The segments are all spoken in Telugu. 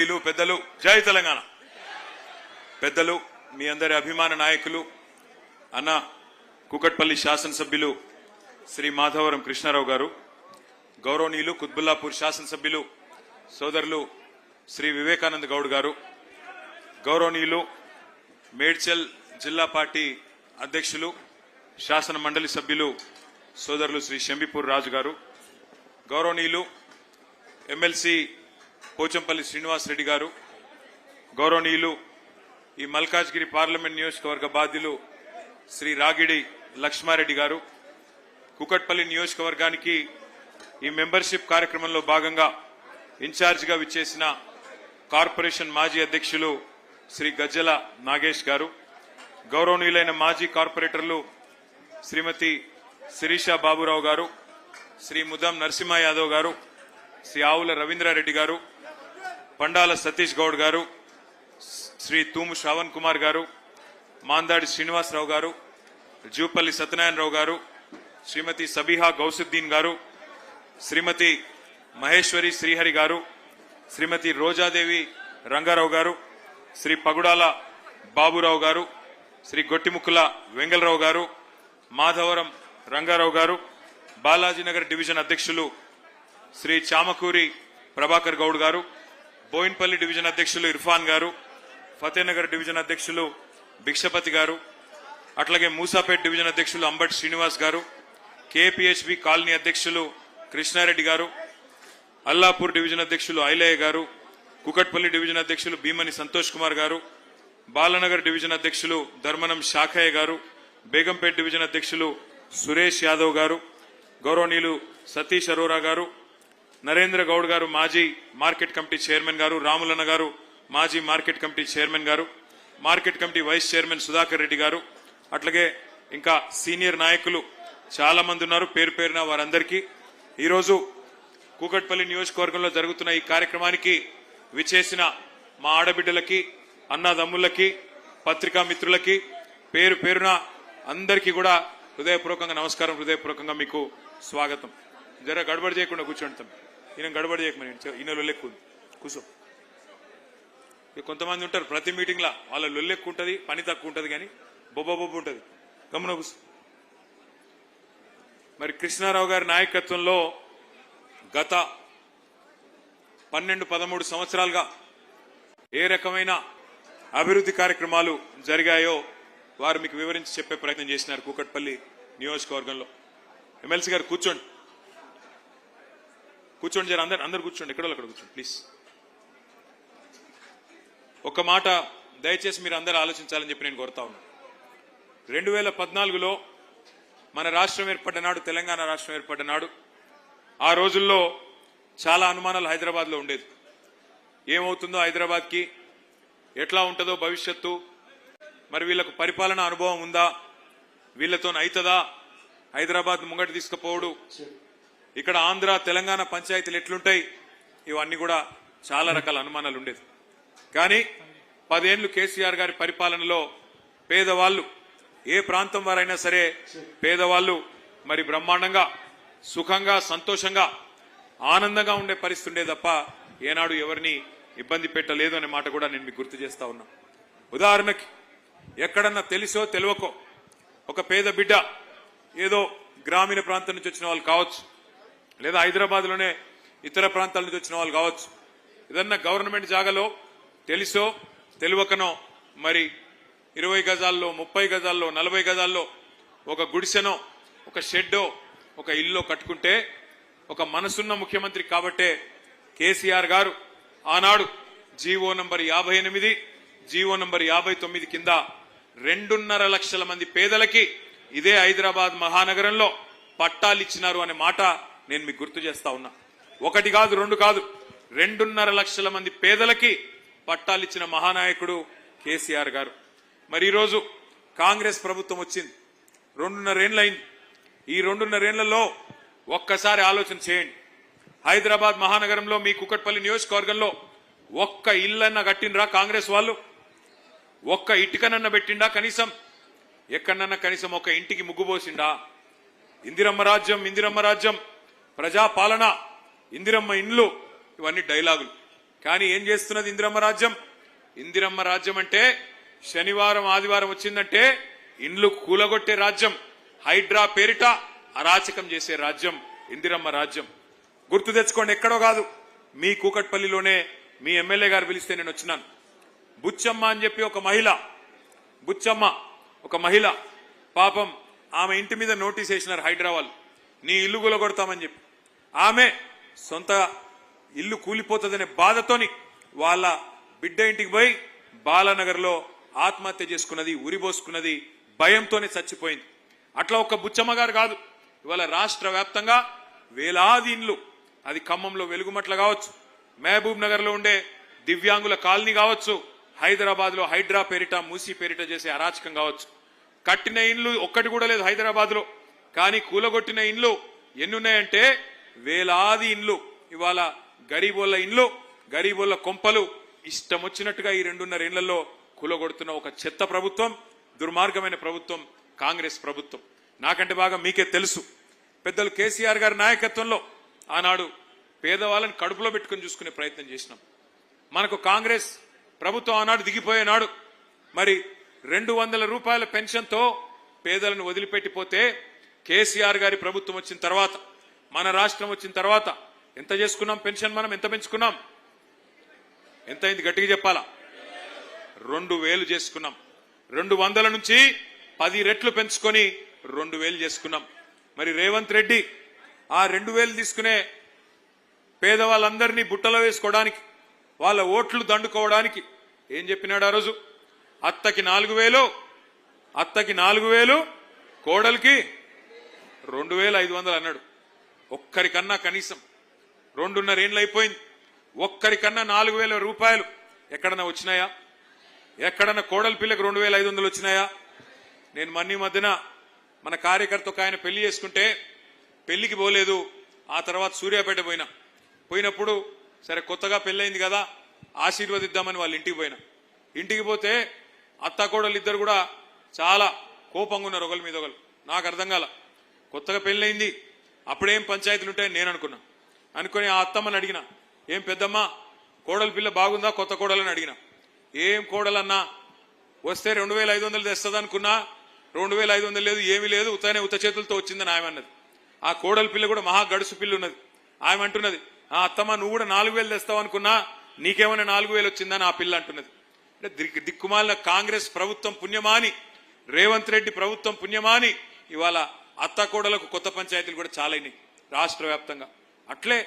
పెద్దలు, జై తెలంగాణ. పెద్దలు, మీ అందరి అభిమాన నాయకులు, అన్న కూకట్పల్లి శాసనసభ్యులు శ్రీ మాధవరం కృష్ణారావు గారు, గౌరవనీయులు కుత్బుల్లాపూర్ శాసనసభ్యులు సోదరులు శ్రీ వివేకానంద గౌడ్ గారు, గౌరవనీయులు మేడ్చల్ జిల్లా పార్టీ అధ్యక్షులు శాసన మండలి సభ్యులు సోదరులు శ్రీ శంబిపూర్ రాజు గారు, గౌరవనీయులు ఎమ్మెల్సీ పోచంపల్లి శ్రీనివాస్ రెడ్డి గారు, గౌరవనీయులు ఈ మల్కాజ్గిరి పార్లమెంట్ నియోజకవర్గ బాధ్యులు శ్రీ రాగిడి లక్ష్మారెడ్డి గారు, కూకట్పల్లి నియోజకవర్గానికి ఈ మెంబర్షిప్ కార్యక్రమంలో భాగంగా ఇన్ఛార్జిగా విచ్చేసిన కార్పొరేషన్ మాజీ అధ్యక్షులు శ్రీ గజ్జల నాగేష్ గారు, గౌరవనీయులైన మాజీ కార్పొరేటర్లు శ్రీమతి శిరీష బాబురావు గారు, శ్రీ ముదం నరసింహ యాదవ్ గారు, శ్రీ ఆవుల రవీంద్రారెడ్డి గారు, పండాల సతీష్ గౌడ్ గారు, శ్రీ తూము శ్రావణ్ కుమార్ గారు, మాందాడి శ్రీనివాసరావు గారు, జూపల్లి సత్యనారాయణరావు గారు, శ్రీమతి సబీహా గౌసుద్దీన్ గారు, శ్రీమతి మహేశ్వరి శ్రీహరి గారు, శ్రీమతి రోజాదేవి రంగారావు గారు, శ్రీ పగుడాల బాబురావు గారు, శ్రీ గొట్టిముక్కుల వెంగళరావు గారు, మాధవరం రంగారావు గారు, బాలాజీనగర్ డివిజన్ అధ్యక్షులు శ్రీ చామకూరి ప్రభాకర్ గౌడ్ గారు, బోయిన్పల్లి డివిజన్ అధ్యక్షులు ఇర్ఫాన్ గారు, ఫతేనగర్ డివిజన్ అధ్యక్షులు భిక్షపతి గారు, అట్లాగే మూసాపేట్ డివిజన్ అధ్యక్షులు అంబట్ శ్రీనివాస్ గారు, కేపీహెచ్బి కాలనీ అధ్యక్షులు కృష్ణారెడ్డి గారు, అల్లాపూర్ డివిజన్ అధ్యక్షులు ఐలయ్య గారు, కుకట్పల్లి డివిజన్ అధ్యక్షులు భీమని సంతోష్ కుమార్ గారు, బాలనగర్ డివిజన్ అధ్యక్షులు ధర్మనం శాఖయ్య గారు, బేగంపేట్ డివిజన్ అధ్యక్షులు సురేష్ యాదవ్ గారు, గౌరవనీయులు సతీష్ అరోరా గారు, నరేంద్ర గౌడ్ గారు మాజీ మార్కెట్ కమిటీ చైర్మన్ గారు, రాములన్న గారు మాజీ మార్కెట్ కమిటీ చైర్మన్ గారు, market committee vice chairman Sudhakar Reddy గారు, అట్లాగే ఇంకా సీనియర్ నాయకులు చాలా మంది ఉన్నారు. పేరు పేరున వారందరికీ ఈరోజు కూకట్పల్లి నియోజకవర్గంలో జరుగుతున్న ఈ కార్యక్రమానికి విచేసిన మా ఆడబిడ్డలకి, అన్నదమ్ములకి, పత్రికా మిత్రులకి పేరు పేరున అందరికీ కూడా హృదయపూర్వకంగా నమస్కారం, హృదయపూర్వకంగా మీకు స్వాగతం. జర గడబడి చేయకుండా కూర్చోండి. ఈయన గడబడి చేయకమని, ఈయన లొల్లెక్కు కూర్చో. కొంతమంది ఉంటారు ప్రతి మీటింగ్ లా వాళ్ళ లొల్లెక్కు ఉంటుంది, పని తక్కువ ఉంటుంది, కానీ బొబ్బ ఉంటుంది. గమన కూర్చో. మరి కృష్ణారావు గారి నాయకత్వంలో గత 12-13 సంవత్సరాలుగా ఏ రకమైన అభివృద్ధి కార్యక్రమాలు జరిగాయో వారు మీకు వివరించి చెప్పే ప్రయత్నం చేసినారు. కూకట్పల్లి నియోజకవర్గంలో ఎమ్మెల్సీ గారు కూర్చోండి, కూర్చోండి, జర అందరు కూర్చోండి, ఎక్కడో అక్కడ కూర్చోండి ప్లీజ్. ఒక మాట దయచేసి మీరు అందరూ ఆలోచించాలని చెప్పి నేను కోరుతా ఉన్నాను. 2014లో మన రాష్ట్రం ఏర్పడ్డ నాడు, తెలంగాణ రాష్ట్రం ఏర్పడ్డ నాడు, ఆ రోజుల్లో చాలా అనుమానాలు హైదరాబాద్లో ఉండేది. ఏమవుతుందో హైదరాబాద్కి, ఎట్లా ఉంటుందో భవిష్యత్తు, మరి వీళ్లకు పరిపాలన అనుభవం ఉందా, వీళ్లతో అవుతుందా, హైదరాబాద్ ముంగటి తీసుకుపోవడు, ఇక్కడ ఆంధ్ర తెలంగాణ పంచాయతీలు ఎట్లుంటాయి, ఇవన్నీ కూడా చాలా రకాల అనుమానాలు ఉండేది. కానీ 10 ఏళ్లు కేసీఆర్ గారి పరిపాలనలో పేదవాళ్లు, ఏ ప్రాంతం వారైనా సరే పేదవాళ్లు మరి బ్రహ్మాండంగా, సుఖంగా, సంతోషంగా, ఆనందంగా ఉండే పరిస్థితి ఉండే తప్ప ఏనాడు ఎవరిని ఇబ్బంది పెట్టలేదు అనే మాట కూడా నేను మీకు గుర్తు చేస్తా ఉన్నా. ఉదాహరణకి ఎక్కడన్నా తెలిసో తెలియకో ఒక పేద బిడ్డ, ఏదో గ్రామీణ ప్రాంతం నుంచి వచ్చిన వాళ్ళు కావచ్చు, లేదా హైదరాబాద్లోనే ఇతర ప్రాంతాల నుంచి వచ్చిన వాళ్ళు కావచ్చు, ఏదన్నా గవర్నమెంట్ జాగాలో తెలిసో తెలియకనో మరి 20 గజాల్లో, 30 గజాల్లో, 40 గజాల్లో ఒక గుడిసెనో, ఒక షెడ్డో, ఒక ఇల్లు కట్టుకుంటే ఒక మనసున్న ముఖ్యమంత్రి కాబట్టే కేసీఆర్ గారు ఆనాడు జీవో నంబర్ 58, జీవో నంబర్ 59 కింద 2.5 లక్షల మంది పేదలకి ఇదే హైదరాబాద్ మహానగరంలో పట్టాలు ఇచ్చినారు అనే మాట నేను మీకు గుర్తు చేస్తా ఉన్నా. 1 కాదు, 2 కాదు, 2.5 లక్షల మంది పేదలకి పట్టాలిచ్చిన మహానాయకుడు కేసీఆర్ గారు. మరి ఈరోజు కాంగ్రెస్ ప్రభుత్వం వచ్చింది, 2.5 ఏళ్ళు అయింది. ఈ 2.5 ఏళ్లలో ఒక్కసారి ఆలోచన చేయండి. హైదరాబాద్ మహానగరంలో మీ కూకట్పల్లి నియోజకవర్గంలో ఒక్క ఇల్లన్నా కట్టినరా కాంగ్రెస్ వాళ్ళు? ఒక్క ఇటుకనన్నా పెట్టిండా? కనీసం ఎక్కడన్నా కనీసం ఒక ఇంటికి ముగ్గుపోసిండా? ఇందిరమ్మ రాజ్యం, ఇందిరమ్మ రాజ్యం, ప్రజాపాలన, ఇందిరమ్మ ఇండ్లు, ఇవన్నీ డైలాగులు. కానీ ఏం చేస్తున్నది ఇందిరమ్మ రాజ్యం? ఇందిరమ్మ రాజ్యం అంటే శనివారం ఆదివారం వచ్చిందంటే ఇండ్లు కూలగొట్టే రాజ్యం, హైడ్రా పేరిట అరాచకం చేసే రాజ్యం ఇందిరమ్మ రాజ్యం. గుర్తు తెచ్చుకోండి, ఎక్కడో కాదు, మీ కూకట్పల్లిలోనే మీ ఎమ్మెల్యే గారు పిలిస్తే నేను వచ్చినాను. బుచ్చమ్మ అని చెప్పి ఒక మహిళ, బుచ్చమ్మ ఒక మహిళ, పాపం ఆమె ఇంటి మీద నోటీస్ వేసినారు హైదరాబాద్, నీ ఇల్లు కూలగొడతామని చెప్పి. ఆమె సొంత ఇల్లు కూలిపోతుందనే బాధతోని వాళ్ళ బిడ్డ ఇంటికి పోయి బాలానగర్లో ఆత్మహత్య చేసుకున్నది, ఉరిబోసుకున్నది, భయంతోనే చచ్చిపోయింది. అట్లా ఒక బుచ్చమ్మ గారు కాదు, ఇవాళ రాష్ట్ర వ్యాప్తంగా వేలాది ఇండ్లు, అది ఖమ్మంలో వెలుగుమట్ల కావచ్చు, మహబూబ్ నగర్ లో ఉండే దివ్యాంగుల కాలనీ కావచ్చు, హైదరాబాద్ లో హైడ్రా పేరిట మూసీ పేరిట చేసే అరాచకం కావచ్చు. కట్టిన ఇండ్లు ఒక్కటి కూడా లేదు హైదరాబాద్ లో, కానీ కూలగొట్టిన ఇండ్లు ఎన్నున్నాయంటే వేలాది ఇండ్లు. ఇవాళ గరీబోళ్ల ఇండ్లు, గరీబోళ్ల కొంపలు ఇష్టం వచ్చినట్టుగా ఈ 2.5 ఏళ్లలో కూలగొడుతున్న ఒక చెత్త ప్రభుత్వం, దుర్మార్గమైన ప్రభుత్వం కాంగ్రెస్ ప్రభుత్వం. నాకంటే బాగా మీకే తెలుసు, పెద్దలు కేసీఆర్ గారి నాయకత్వంలో ఆనాడు పేదవాళ్ళని కడుపులో పెట్టుకుని చూసుకునే ప్రయత్నం చేసినాం. మనకు కాంగ్రెస్ ప్రభుత్వం ఆనాడు దిగిపోయేనాడు మరి 200 రూపాయల పెన్షన్తో పేదలను వదిలిపెట్టిపోతే, కేసీఆర్ గారి ప్రభుత్వం వచ్చిన తర్వాత, మన రాష్ట్రం వచ్చిన తర్వాత ఎంత చేసుకున్నాం పెన్షన్? మనం ఎంత పెంచుకున్నాం? ఎంత అయింది గట్టిగా చెప్పాలా? 2000 చేసుకున్నాం. 200 నుంచి 10 రెట్లు పెంచుకొని 2000 చేసుకున్నాం. మరి రేవంత్ రెడ్డి ఆ 2000 తీసుకునే పేదవాళ్ళందరినీ బుట్టలో వేసుకోవడానికి, వాళ్ళ ఓట్లు దండుకోవడానికి ఏం చెప్పినాడు ఆ రోజు? అత్తకి 4000, కోడలికి 2500 అన్నాడు. ఒక్కరికన్నా కనీసం 2.5 ఏళ్ళు అయిపోయింది, ఒక్కరికన్నా 4000 రూపాయలు ఎక్కడన్నా వచ్చినాయా? ఎక్కడన్నా కోడలి పిల్లకి 2500 వచ్చినాయా? నేను మన్నీ మధ్యన మన కార్యకర్త ఒక ఆయన పెళ్లి చేసుకుంటే పెళ్లికి పోలేదు, ఆ తర్వాత సూర్యాపేట పోయినప్పుడు సరే కొత్తగా పెళ్ళైంది కదా ఆశీర్వదిద్దామని వాళ్ళ ఇంటికి పోయినా. ఇంటికి పోతే అత్త కోడలు ఇద్దరు కూడా చాలా కోపంగా ఉన్నారు ఒకరి మీద ఒకరు. నాకు అర్థం కాల, కొత్తగా పెళ్ళైంది అప్పుడేం పంచాయతీలు ఉంటాయని నేను అనుకుని ఆ అత్తమ్మని అడిగిన, ఏం పెద్దమ్మ కోడలి పిల్ల బాగుందా కొత్త కోడలని అడిగిన. ఏం కోడలన్నా వస్తే 2500 తెస్తుంది అనుకున్నా, 2500 లేదు, ఏమీ లేదు, ఉత్త చేతులతో వచ్చిందని ఆమె అన్నది. ఆ కోడలి పిల్ల కూడా మహా గడుసు పిల్ల ఉన్నది. ఆమె అంటున్నది, ఆ అత్తమ్మ నువ్వు కూడా 4000 తెస్తావు అనుకున్నా, నీకేమైనా 4000 వచ్చిందని ఆ పిల్ల అంటున్నది. అంటే దిక్కుమాలిన కాంగ్రెస్ ప్రభుత్వం పుణ్యమాని, రేవంత్ రెడ్డి ప్రభుత్వం పుణ్యమాని ఇవాళ అత్త కోడలకు కొత్త పంచాయతీలు కూడా చాలైనాయి రాష్ట్ర వ్యాప్తంగా. అట్లే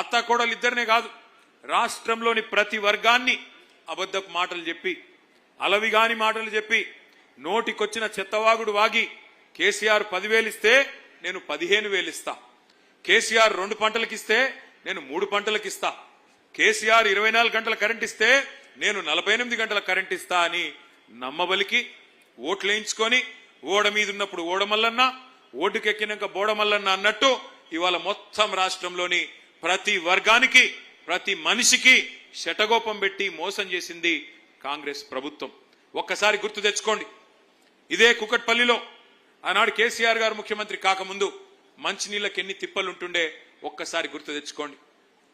అత్త కోడలు ఇద్దరినే కాదు, రాష్ట్రంలోని ప్రతి వర్గాన్ని అబద్ధపు మాటలు చెప్పి, అలవిగాని మాటలు చెప్పి, నోటికొచ్చిన చెత్తవాగుడు వాగి కేసీఆర్ 10,000 ఇస్తే నేను 15,000 ఇస్తా, కేసీఆర్ 2 పంటలకు ఇస్తే నేను 3 పంటలకు ఇస్తా, కేసీఆర్ 24 గంటల కరెంట్ ఇస్తే నేను 48 గంటల కరెంట్ ఇస్తా అని నమ్మబలికి ఓట్లేయించుకొని, ఓడ మీద ఉన్నప్పుడు ఓడమల్లన్న, ఓటుకెక్కినాక బోడమల్లన్న అన్నట్టు ఇవాళ మొత్తం రాష్ట్రంలోని ప్రతి వర్గానికి, ప్రతి మనిషికి శటగోపం పెట్టి మోసం చేసింది కాంగ్రెస్ ప్రభుత్వం. ఒక్కసారి గుర్తు తెచ్చుకోండి, ఇదే కుకట్పల్లిలో ఆనాడు కేసీఆర్ గారు ముఖ్యమంత్రి కాకముందు మంచినీళ్ళకి ఎన్ని తిప్పలుంటుండే ఒక్కసారి గుర్తు తెచ్చుకోండి.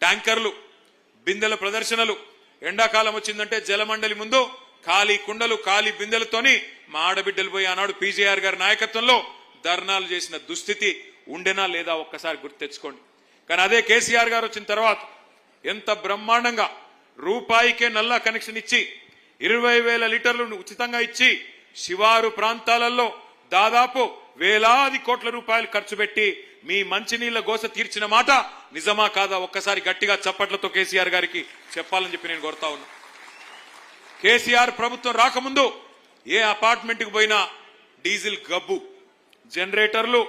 ట్యాంకర్లు, బిందెల ప్రదర్శనలు, ఎండాకాలం వచ్చిందంటే జలమండలి ముందు ఖాళీ కుండలు, ఖాళీ బిందెలతోని మా ఆడబిడ్డలు పోయి ఆనాడు పీజేఆర్ గారి నాయకత్వంలో ధర్నాలు చేసిన దుస్థితి ఉండేనా లేదా ఒక్కసారి గుర్తు తెచ్చుకోండి. కానీ అదే కేసీఆర్ గారు వచ్చిన తర్వాత ఎంత బ్రహ్మాండంగా రూపాయికే నల్లా కనెక్షన్ ఇచ్చి 20,000 లీటర్లు ఉచితంగా ఇచ్చి శివారు ప్రాంతాలలో దాదాపు వేలాది కోట్ల రూపాయలు ఖర్చు పెట్టి మీ మంచినీళ్ల గోస తీర్చిన మాట నిజమా కాదా ఒక్కసారి గట్టిగా చప్పట్లతో కేసీఆర్ గారికి చెప్పాలని చెప్పి నేను కోరుతా ఉన్నా. కేసీఆర్ ప్రభుత్వం రాకముందు ఏ అపార్ట్మెంట్కి పోయినా డీజిల్ గబ్బు, జనరేటర్లు,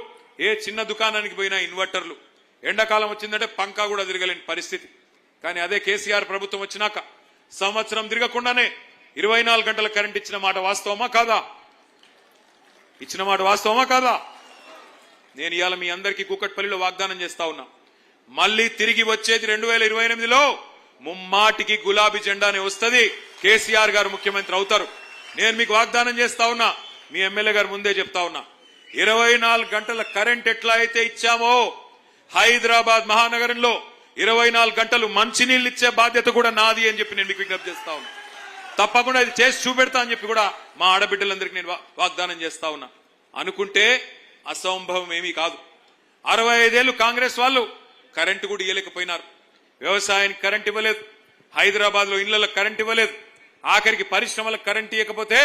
ఏ చిన్న దుకాణానికి పోయినా ఇన్వర్టర్లు, ఎండాకాలం వచ్చిందంటే పంకా కూడా తిరగలేని పరిస్థితి. కానీ అదే కేసీఆర్ ప్రభుత్వం వచ్చినాక సంవత్సరం తిరగకుండానే 24 గంటల కరెంట్ ఇచ్చిన మాట వాస్తవమా కాదా? ఇచ్చిన మాట వాస్తవమా కాదా? నేను ఇవాళ మీ అందరికీ కూకట్పల్లిలో వాగ్దానం చేస్తా ఉన్నా, మళ్ళీ తిరిగి వచ్చేది 2028లో ముమ్మాటికి గులాబీ జెండానే వస్తుంది, కేసీఆర్ గారు ముఖ్యమంత్రి అవుతారు. నేను మీకు వాగ్దానం చేస్తా ఉన్నా, మీ ఎమ్మెల్యే గారు ముందే చెప్తా ఉన్నా, 24 గంటల కరెంట్ ఎట్లా అయితే ఇచ్చామో హైదరాబాద్ మహానగరంలో 24 గంటలు మంచినీళ్ళు ఇచ్చే బాధ్యత కూడా నాది అని చెప్పి నేను మీకు విజ్ఞప్తి చేస్తా ఉన్నా. తప్పకుండా ఇది చేసి చూపెడతా అని చెప్పి కూడా మా ఆడబిడ్డలందరికీ నేను వాగ్దానం చేస్తా ఉన్నా. అనుకుంటే అసంభవం ఏమీ కాదు. 65 ఏళ్లు కాంగ్రెస్ వాళ్ళు కరెంటు కూడా ఇవ్వలేకపోయినారు. వ్యవసాయానికి కరెంట్ ఇవ్వలేదు, హైదరాబాద్ లో ఇళ్లకు కరెంట్ ఇవ్వలేదు, ఆఖరికి పరిశ్రమలకు కరెంట్ ఇవ్వకపోతే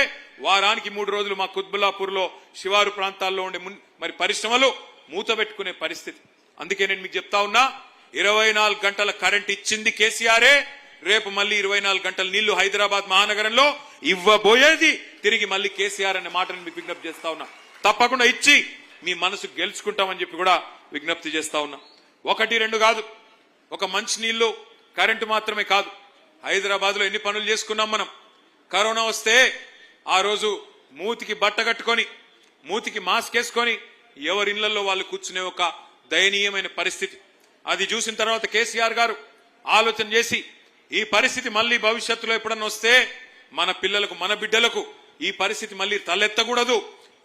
వారానికి 3 రోజులు మా కుత్బుల్లాపూర్ లో శివారు ప్రాంతాల్లో ఉండే మరి పరిశ్రమలు మూతబెట్టుకునే పరిస్థితి. అందుకే నేను మీకు చెప్తా ఉన్నా, 24 గంటల కరెంట్ ఇచ్చింది కేసీఆరే. రేపు మళ్ళీ 24 గంటల నీళ్లు హైదరాబాద్ మహానగరంలో ఇవ్వబోయేది తిరిగి మళ్ళీ కేసీఆర్ అనే మాటను మీకు విజ్ఞప్తి చేస్తా ఉన్నా. తప్పకుండా ఇచ్చి మీ మనసు గెలుచుకుంటామని చెప్పి కూడా విజ్ఞప్తి చేస్తా ఉన్నా. 1, 2 కాదు, ఒక మంచి నీళ్లు కరెంటు మాత్రమే కాదు. హైదరాబాద్ లో ఎన్ని పనులు చేసుకున్నాం మనం. కరోనా వస్తే ఆ రోజు మూతికి బట్ట కట్టుకొని మూతికి మాస్క్ వేసుకొని ఎవరి ఇళ్లలో వాళ్ళు కూర్చునే ఒక దయనీయమైన పరిస్థితి. అది చూసిన తర్వాత కేసీఆర్ గారు ఆలోచన చేసి ఈ పరిస్థితి మళ్ళీ భవిష్యత్తులో ఎప్పుడన్నా వస్తే మన పిల్లలకు మన బిడ్డలకు ఈ పరిస్థితి మళ్ళీ తలెత్తకూడదు.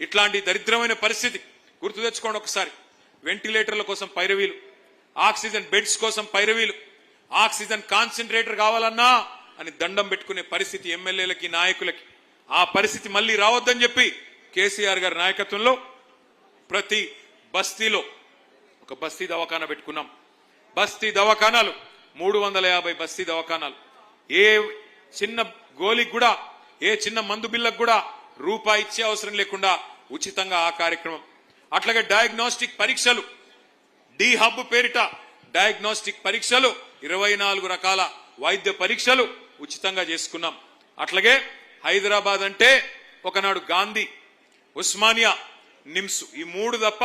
ఇట్లాంటి దరిద్రమైన పరిస్థితి గుర్తు తెచ్చుకోండి ఒకసారి. వెంటిలేటర్ల కోసం పైరవీలు, ఆక్సిజన్ బెడ్స్ కోసం పైరవీలు, ఆక్సిజన్ కాన్సన్ట్రేటర్ కావాలన్నా అని దండం పెట్టుకునే పరిస్థితి ఎమ్మెల్యేలకి నాయకులకి. ఆ పరిస్థితి మళ్ళీ రావద్దని చెప్పి కేసీఆర్ గారి నాయకత్వంలో ప్రతి బస్తీలో ఒక బస్తీ దవాఖానా పెట్టుకున్నాం. బస్తీ దవాఖానాలు 350 బస్తీ దవాఖానాలు. ఏ చిన్న గోలికి కూడా, ఏ చిన్న మందు బిల్లకు కూడా రూపాయి ఇచ్చే అవసరం లేకుండా ఉచితంగా ఆ కార్యక్రమం. అట్లాగే డయాగ్నోస్టిక్ పరీక్షలు, డి హబ్ పేరిట డయాగ్నోస్టిక్ పరీక్షలు, 24 రకాల వైద్య పరీక్షలు ఉచితంగా చేసుకున్నాం. అట్లాగే హైదరాబాద్ అంటే ఒకనాడు గాంధీ, ఉస్మానియా, నిమ్స్ ఈ 3 తప్ప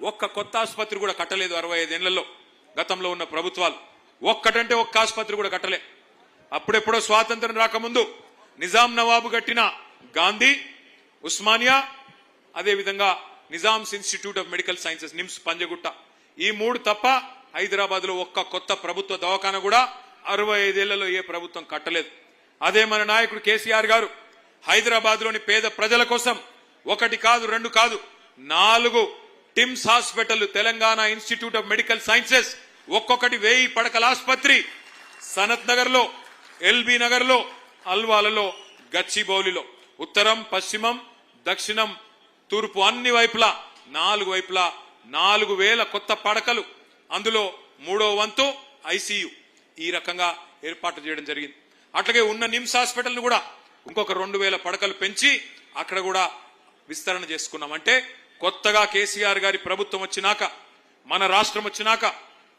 ఒక్క కొత్త ఆసుపత్రి కూడా కట్టలేదు 65 ఏళ్లలో గతంలో ఉన్న ప్రభుత్వాలు. ఒక్కటంటే ఒక్క ఆసుపత్రి కూడా కట్టలే. అప్పుడెప్పుడో స్వాతంత్రం రాకముందు నిజాం నవాబు కట్టిన గాంధీ, ఉస్మానియా, అదేవిధంగా Nizam's institute of medical sciences NIMS Panjagutta, ఈ 3 తప్ప హైదరాబాద్ లో ఒక్క కొత్త ప్రభుత్వ దవాఖాన కూడా 65 ఏళ్లలో ఏ ప్రభుత్వం కట్టలేదు. అదే మన నాయకుడు కేసీఆర్ గారు హైదరాబాద్ లోని పేద ప్రజల కోసం 1 కాదు 2 కాదు 4 TIMS hospital, Telangana institute of medical sciences, ఒక్కొక్కటి 1000 పడకల ఆసుపత్రి సనత్ నగర్ లో, ఎల్బీ నగర్ లో, అల్వాలలో, గచ్చిబౌలిలో, ఉత్తరం, పశ్చిమం, దక్షిణం, తూర్పు అన్ని వైపులా 4 వైపులా 4000 కొత్త పడకలు, అందులో 3వ వంతు ఐసీయూ ఈ రకంగా ఏర్పాటు చేయడం జరిగింది. అట్లాగే ఉన్న నిమ్స్ హాస్పిటల్ కూడా ఇంకొక 2000 పడకలు పెంచి అక్కడ కూడా విస్తరణ చేసుకున్నాం. అంటే కొత్తగా కేసీఆర్ గారి ప్రభుత్వం వచ్చినాక, మన రాష్ట్రం వచ్చినాక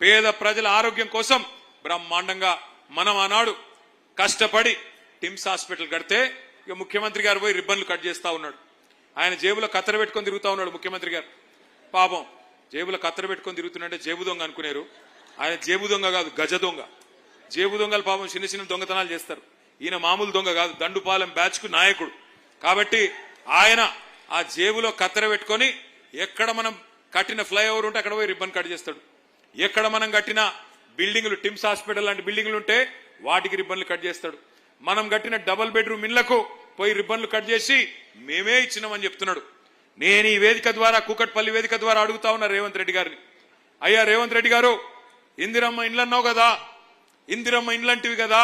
పేద ప్రజల ఆరోగ్యం కోసం బ్రహ్మాండంగా మనం ఆనాడు కష్టపడి టిమ్స్ హాస్పిటల్ కడితే ఇక ముఖ్యమంత్రి గారు పోయి రిబ్బన్లు కట్ చేస్తా ఉన్నాడు. ఆయన జేబులో కత్తెర పెట్టుకొని తిరుగుతా ఉన్నాడు ముఖ్యమంత్రి గారు. పాపం జేబులో కత్తెర పెట్టుకొని తిరుగుతుండే జేబు దొంగ అనుకునేరు. ఆయన జేబు దొంగ కాదు, గజ దొంగ. జేబు దొంగలు పాపం చిన్న చిన్న దొంగతనాలు చేస్తారు. ఈయన మామూలు దొంగ కాదు, దండుపాలెం బ్యాచ్ కు నాయకుడు. కాబట్టి ఆయన ఆ జేబులో కత్తెర పెట్టుకొని ఎక్కడ మనం కట్టిన ఫ్లైఓవర్ ఉంటే అక్కడ పోయి రిబ్బన్ కట్ చేస్తాడు. ఎక్కడ మనం కట్టిన బిల్డింగ్లు, టిమ్స్ హాస్పిటల్ లాంటి బిల్డింగ్లు ఉంటే వాటికి రిబ్బన్లు కట్ చేస్తాడు. మనం కట్టిన డబుల్ బెడ్రూమ్ ఇళ్లకు పోయి రిబ్బన్లు కట్ చేసి మేమే ఇచ్చినామని చెప్తున్నాడు. నేను ఈ వేదిక ద్వారా, కూకట్పల్లి వేదిక ద్వారా అడుగుతా ఉన్నా రేవంత్ రెడ్డి గారిని, అయ్యా రేవంత్ రెడ్డి గారు, ఇందిరమ్మ ఇండ్లు అన్నావు కదా, ఇందిరమ్మ ఇండ్లంటివి కదా,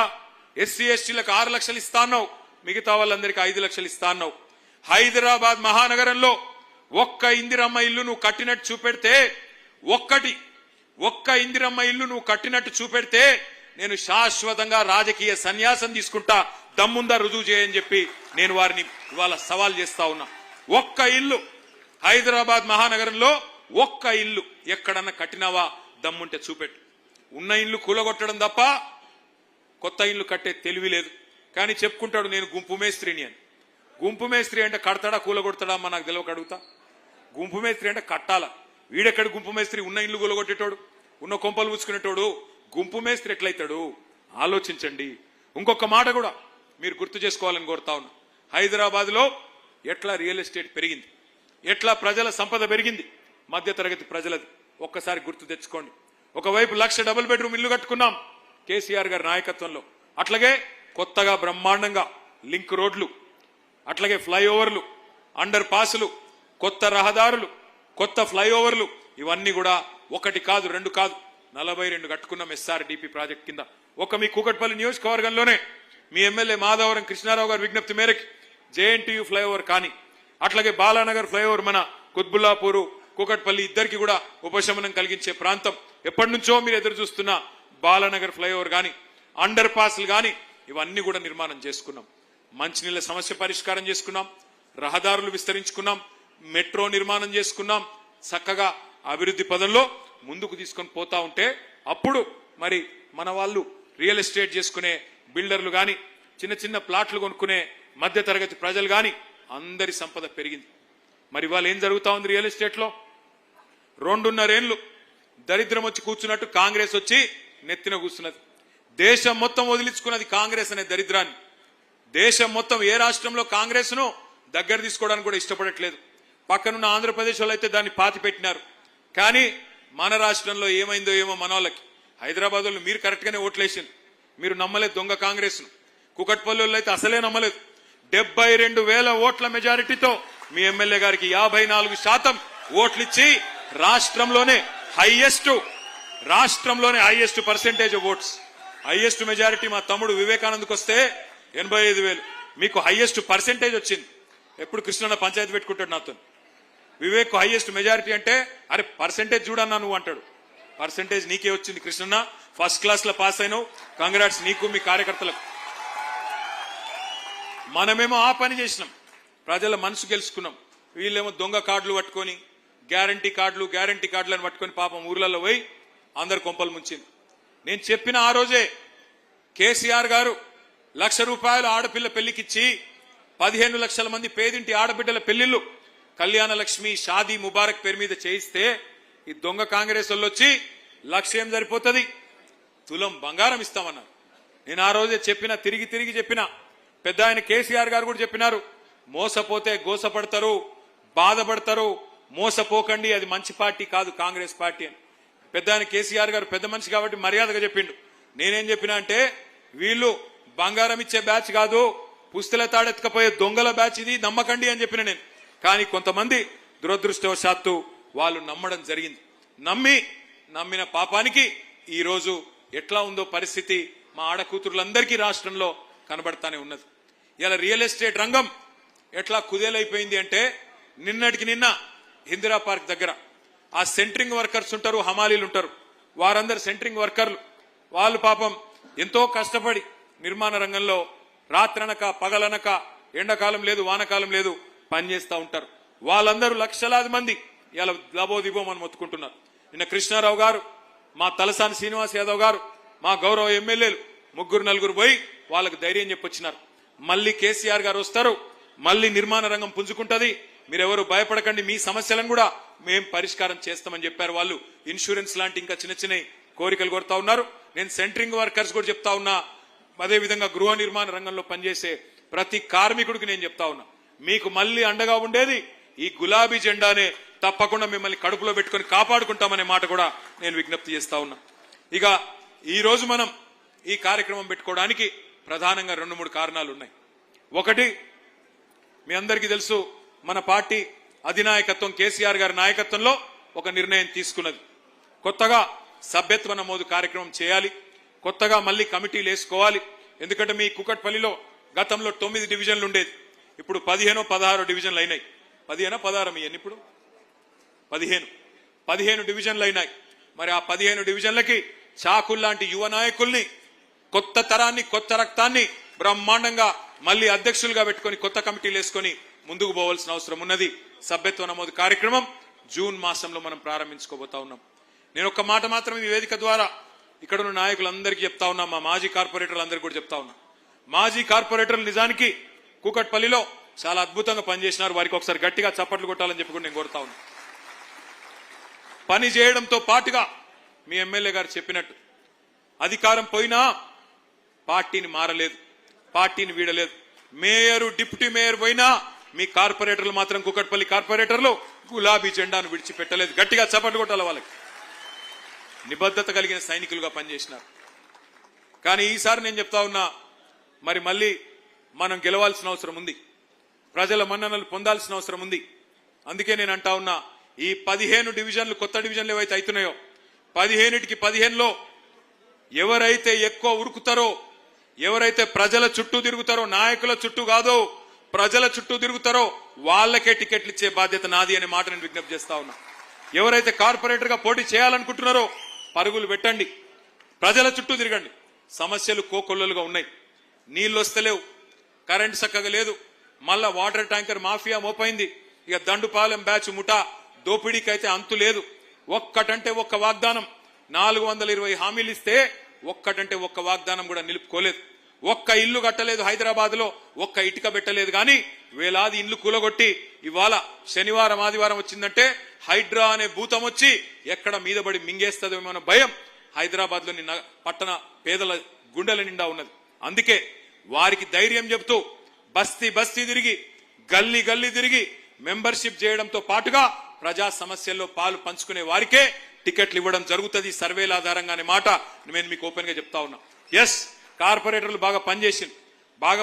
ఎస్సీ ఎస్టీలకు 6 లక్షలు ఇస్తా అన్నావు, మిగతా వాళ్ళందరికీ 5 లక్షలు ఇస్తా అన్నావు. హైదరాబాద్ మహానగరంలో ఒక్క ఇందిరమ్మ ఇల్లు నువ్వు కట్టినట్టు చూపెడితే, ఒక్క ఇందిరమ్మ ఇల్లు నువ్వు కట్టినట్టు చూపెడితే నేను శాశ్వతంగా రాజకీయ సన్యాసం తీసుకుంటా, దమ్ముందా రుజువు చేయని చెప్పి నేను వారిని ఇవాళ సవాల్ చేస్తా ఉన్నా. ఒక్క ఇల్లు హైదరాబాద్ మహానగరంలో ఒక్క ఇల్లు ఎక్కడన్నా కట్టినావా దమ్ముంటే చూపెట్టు. ఉన్న ఇల్లు కూలగొట్టడం తప్ప కొత్త ఇల్లు కట్టే తెలివి లేదు. కానీ చెప్పుకుంటాడు నేను గుంపు మేస్త్రిని అని. గుంపు మేస్త్రి అంటే కడతాడా కూలగొడతాడా అమ్మా నాకు తెలియక అడుగుతా. గుంపు మేస్త్రి అంటే కట్టాలా. వీడెక్కడ గుంపు మేస్త్రి? ఉన్న ఇల్లు కూలగొట్టేటోడు, ఉన్న కొంపలు పుచ్చుకునేటోడు గుంపు మేస్త్రి ఎట్లయితాడు? ఆలోచించండి. ఇంకొక మాట కూడా మీరు గుర్తు చేసుకోవాలని కోరుతా ఉన్నా. హైదరాబాద్ లో ఎట్లా రియల్ ఎస్టేట్ పెరిగింది, ఎట్లా ప్రజల సంపద పెరిగింది, మధ్యతరగతి ప్రజలది ఒక్కసారి గుర్తు తెచ్చుకోండి. ఒకవైపు 1,00,000 డబుల్ బెడ్రూమ్ ఇల్లు కట్టుకున్నాం కేసీఆర్ గారి నాయకత్వంలో. అట్లాగే కొత్తగా బ్రహ్మాండంగా లింక్ రోడ్లు, అట్లాగే ఫ్లైఓవర్లు, అండర్ పాసులు, కొత్త రహదారులు, కొత్త ఫ్లైఓవర్లు, ఇవన్నీ కూడా 1 కాదు 2 కాదు 42 కట్టుకున్నాం SRDP ప్రాజెక్ట్ కింద. ఒక మీ కూకట్పల్లి నియోజకవర్గంలోనే మీ ఎమ్మెల్యే మాధవరం కృష్ణారావు గారి విజ్ఞప్తి మేరకు JNTU ఫ్లైఓవర్ కానీ, అట్లాగే బాలానగర్ ఫ్లైఓవర్ మన కుత్బుల్లాపూరు కూకట్పల్లి ఇద్దరికి కూడా ఉపశమనం కలిగించే ప్రాంతం, ఎప్పటి నుంచో మీరు ఎదురు చూస్తున్న బాలానగర్ ఫ్లైఓవర్ కానీ, అండర్ పాస్లు కానీ ఇవన్నీ కూడా నిర్మాణం చేసుకున్నాం. మంచినీళ్ళ సమస్య పరిష్కారం చేసుకున్నాం, రహదారులు విస్తరించుకున్నాం, మెట్రో నిర్మాణం చేసుకున్నాం. చక్కగా అభివృద్ధి పదంలో ముందుకు తీసుకొని పోతా ఉంటే అప్పుడు మరి మన వాళ్ళు రియల్ ఎస్టేట్ చేసుకునే బిల్డర్లు కానీ, చిన్న చిన్న ప్లాట్లు కొనుక్కునే మధ్య తరగతి ప్రజలు కానీ అందరి సంపద పెరిగింది. మరి వాళ్ళు ఏం జరుగుతా ఉంది రియల్ ఎస్టేట్ లో? 2.5 ఏళ్లు దరిద్రం వచ్చి కూర్చున్నట్టు కాంగ్రెస్ వచ్చి నెత్తిన కూర్చున్నది. దేశం మొత్తం వదిలించుకున్నది కాంగ్రెస్ అనే దరిద్రాన్ని. దేశం మొత్తం ఏ రాష్ట్రంలో కాంగ్రెస్ ను దగ్గర తీసుకోవడానికి కూడా ఇష్టపడట్లేదు. పక్కనున్న ఆంధ్రప్రదేశ్ వాళ్ళు అయితే దాన్ని పాతి పెట్టినారు. కానీ మన రాష్ట్రంలో ఏమైందో ఏమో మన వాళ్ళకి. హైదరాబాద్ వాళ్ళు మీరు కరెక్ట్ గానే ఓట్లేసింది, మీరు నమ్మలేదు దొంగ కాంగ్రెస్ ను. కుకట్పల్లి వాళ్ళు అయితే అసలే నమ్మలేదు. 72,000 ఓట్ల మెజారిటీతో మీ ఎమ్మెల్యే గారికి 54% ఓట్లు ఇచ్చి రాష్ట్రంలోనే highest percentage votes, highest majority మా తమ్ముడు వివేకానంద్కి వస్తే 85,000, మీకు హైయెస్ట్ పర్సెంటేజ్ వచ్చింది. ఎప్పుడు కృష్ణన్న పంచాయతీ పెట్టుకుంటాడు నాతో. వివేక్ హైయెస్ట్ మెజారిటీ అంటే అరే పర్సెంటేజ్ చూడన్నా నువ్వు అంటాడు. పర్సెంటేజ్ నీకే వచ్చింది కృష్ణన్న, ఫస్ట్ క్లాస్ లో పాస్ అయినావు, కంగ్రాట్స్ నీకు మీ కార్యకర్తలకు. మనమేమో ఆ పని చేసినాం, ప్రజల మనసు గెలుచుకున్నాం. వీళ్ళేమో దొంగ కార్డులు పట్టుకొని గ్యారంటీ కార్డులను పట్టుకొని పాపం ఊర్లలో పోయి అందరు కొంపలు ముంచింది. నేను చెప్పిన ఆ రోజే కేసీఆర్ గారు ₹1,00,000 ఆడపిల్ల పెళ్లికిచ్చి 15 లక్షల మంది పేదింటి ఆడబిడ్డల పెళ్లిళ్లు కళ్యాణ లక్ష్మి షాదీ ముబారక్ పేరు మీద చేయిస్తే ఈ దొంగ కాంగ్రెస్ వాళ్ళు వచ్చి లక్ష్యం సరిపోతుంది, తులం బంగారం ఇస్తామన్నారు. నేను ఆ రోజే చెప్పిన, తిరిగి చెప్పిన. పెద్ద ఆయన కేసీఆర్ గారు కూడా చెప్పినారు, మోసపోతే గోసపడతారు, బాధపడతారు, మోసపోకండి, అది మంచి పార్టీ కాదు కాంగ్రెస్ పార్టీ అని. పెద్ద ఆయన కేసీఆర్ గారు పెద్ద మనిషి కాబట్టి మర్యాదగా చెప్పిండు. నేనేం చెప్పినా అంటే వీళ్ళు బంగారం ఇచ్చే బ్యాచ్ కాదు, పుస్తల తాడెత్తుకపోయే దొంగల బ్యాచ్, ఇది నమ్మకండి అని చెప్పిన నేను. కానీ కొంతమంది దురదృష్టవశాత్తు వాళ్ళు నమ్మడం జరిగింది. నమ్మిన పాపానికి ఈ రోజు ఎట్లా ఉందో పరిస్థితి మా ఆడకూతురులందరికీ రాష్ట్రంలో కనబడతానే ఉన్నది. ఇలా రియల్ ఎస్టేట్ రంగం ఎట్లా కుదేలైపోయింది అంటే నిన్నటికి నిన్న ఇందిరా పార్క్ దగ్గర ఆ సెంట్రింగ్ వర్కర్స్ ఉంటారు, హమాలీలు ఉంటారు, వారందరు సెంట్రింగ్ వర్కర్లు. వాళ్ళు పాపం ఎంతో కష్టపడి నిర్మాణ రంగంలో రాత్రనక పగలనక ఎండాకాలం లేదు వానకాలం లేదు పనిచేస్తూ ఉంటారు. వాళ్ళందరూ లక్షలాది మంది ఇలా లబోదిబో మనం మొత్తుకుంటున్నారు. నిన్న కృష్ణారావు గారు, మా తలసాని శ్రీనివాస్ యాదవ్ గారు, మా గౌరవ ఎమ్మెల్యేలు 3-4 పోయి వాళ్ళకు ధైర్యం చెప్పొచ్చినారు. మళ్ళీ కేసీఆర్ గారు వస్తారు, మళ్ళీ నిర్మాణ రంగం పుంజుకుంటది, మీరెవరు భయపడకండి, మీ సమస్యలను కూడా మేం పరిష్కారం చేస్తామని చెప్పారు. వాళ్ళు ఇన్సూరెన్స్ లాంటి ఇంకా చిన్న కోరికలు కోరుతా ఉన్నారు. నేను సెంట్రింగ్ వర్కర్స్ కూడా చెప్తా ఉన్నా, అదేవిధంగా గృహ నిర్మాణ రంగంలో పనిచేసే ప్రతి కార్మికుడికి నేను చెప్తా ఉన్నా, మీకు మళ్ళీ అండగా ఉండేది ఈ గులాబీ జెండానే, తప్పకుండా మిమ్మల్ని కడుపులో పెట్టుకొని కాపాడుకుంటామనే మాట కూడా నేను విజ్ఞప్తి చేస్తా ఉన్నా. ఇక ఈ రోజు మనం ఈ కార్యక్రమం పెట్టుకోవడానికి ప్రధానంగా 2-3 కారణాలు ఉన్నాయి. ఒకటి, మీ అందరికీ తెలుసు, మన పార్టీ అధినాయకత్వం కేసీఆర్ గారి నాయకత్వంలో ఒక నిర్ణయం తీసుకున్నది. కొత్తగా సభ్యత్వ నమోదు కార్యక్రమం చేయాలి, కొత్తగా మళ్ళీ కమిటీలు వేసుకోవాలి. ఎందుకంటే మీ కుకట్పల్లిలో గతంలో 9 డివిజన్లు ఉండేది, ఇప్పుడు 15-16 డివిజన్లు అయినాయి. 15-16 ఎన్ని ఇప్పుడు 15 డివిజన్లు అయినాయి. మరి ఆ 15 డివిజన్లకి చాకుల్లాంటి యువ నాయకుల్ని, కొత్త తరాన్ని, కొత్త రక్తాన్ని బ్రహ్మాండంగా మళ్ళీ అధ్యక్షులుగా పెట్టుకొని కొత్త కమిటీలు వేసుకొని ముందుకు పోవాల్సిన అవసరం ఉన్నది. సభ్యత్వ నమోదు కార్యక్రమం జూన్ మాసంలో మనం ప్రారంభించుకోబోతా ఉన్నాం. నేను ఒక్క మాట మాత్రం ఈ వేదిక ద్వారా ఇక్కడ ఉన్న నాయకులందరికీ చెప్తా ఉన్నా, మా మాజీ కార్పొరేటర్లందరికీ కూడా చెప్తా ఉన్నా, మాజీ కార్పొరేటర్లు నిజానికి కూకట్పల్లిలో చాలా అద్భుతంగా పనిచేసినారు. వారికి ఒకసారి గట్టిగా చప్పట్లు కొట్టాలని చెప్పి కూడా నేను కోరుతా ఉన్నా. పని చేయడంతో పాటుగా మీ ఎమ్మెల్యే గారు చెప్పినట్టు అధికారం పోయినా పార్టీని మారలేదు, పార్టీని వీడలేదు. మేయరు, డిప్యూటీ మేయర్ పోయినా మీ కార్పొరేటర్లు మాత్రం, కూకట్పల్లి కార్పొరేటర్లు గులాబీ జెండాను విడిచిపెట్టలేదు. గట్టిగా చప్పట్లు కొట్టాలి. వాళ్ళకి నిబద్ధత కలిగిన సైనికులుగా పనిచేసినారు. కానీ ఈసారి నేను చెప్తా ఉన్నా, మళ్ళీ మనం గెలవాల్సిన అవసరం ఉంది, ప్రజల మన్ననలు పొందాల్సిన అవసరం ఉంది. అందుకే నేను అంటా ఉన్నా, ఈ 15 డివిజన్లు, కొత్త డివిజన్లు ఏవైతే అవుతున్నాయో 15కి 15లో ఎవరైతే ఎక్కువ ఉరుకుతారో, ఎవరైతే ప్రజల చుట్టూ తిరుగుతారో, నాయకుల చుట్టూ కాదు ప్రజల చుట్టూ తిరుగుతారో వాళ్ళకే టికెట్లు ఇచ్చే బాధ్యత నాది అనే మాట నేను విజ్ఞప్తి చేస్తా ఉన్నా. ఎవరైతే కార్పొరేటర్ గా పోటీ చేయాలనుకుంటున్నారో పరుగులు పెట్టండి, ప్రజల చుట్టూ తిరగండి. సమస్యలు కోకొల్లలుగా ఉన్నాయి. నీళ్లు వస్తలేవు, కరెంట్ చక్కగా లేదు, మళ్ళా వాటర్ ట్యాంకర్ మాఫియా మోపైంది. ఇక దండుపాలెం బ్యాచ్ ముఠా దోపిడీకి అయితే అంతు లేదు. ఒక్కటంటే ఒక్క వాగ్దానం 420 హామీలు ఇస్తే ఒక్కటంటే ఒక్క వాగ్దానం కూడా నిలుపుకోలేదు. ఒక్క ఇల్లు కట్టలేదు హైదరాబాద్ లో, ఒక్క ఇటుక పెట్టలేదు. కానీ వేలాది ఇల్లు కూలగొట్టి ఇవాళ శనివారం ఆదివారం వచ్చిందంటే హైడ్రా అనే భూతం వచ్చి ఎక్కడ మీద పడి మింగేస్తుందేమో అన్న భయం హైదరాబాద్ లోని పట్టణ పేదల గుండెల నిండా ఉన్నది. అందుకే వారికి ధైర్యం చెబుతూ బస్తీ బస్తీ తిరిగి గల్లీ గల్లీ తిరిగి మెంబర్షిప్ చేయడంతో పాటుగా ప్రజా సమస్యల్లో పాలు పంచుకునే వారికే టికెట్లు ఇవ్వడం జరుగుతుంది సర్వేల ఆధారంగా అనే మాట నేను మీకు ఓపెన్ గా చెప్తా ఉన్నా. ఎస్, కార్పొరేటర్లు బాగా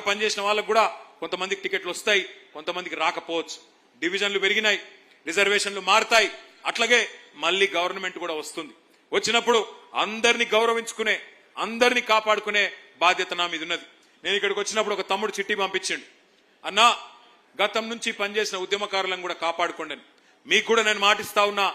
పనిచేసిన వాళ్ళకు కూడా కొంతమందికి టికెట్లు వస్తాయి, కొంతమందికి రాకపోవచ్చు. డివిజన్లు పెరిగినాయి, రిజర్వేషన్లు మారుతాయి, అట్లాగే మళ్ళీ గవర్నమెంట్ కూడా వస్తుంది. వచ్చినప్పుడు అందరినీ గౌరవించుకునే, అందరినీ కాపాడుకునే బాధ్యత నా మీద ఉన్నది. నేను ఇక్కడికి వచ్చినప్పుడు ఒక తమ్ముడు చిట్టి పంపించండి, అన్నా గతం నుంచి పనిచేసిన ఉద్యమకారులను కూడా కాపాడుకోండి. మీకు కూడా నేను మాటిస్తా ఉన్నా,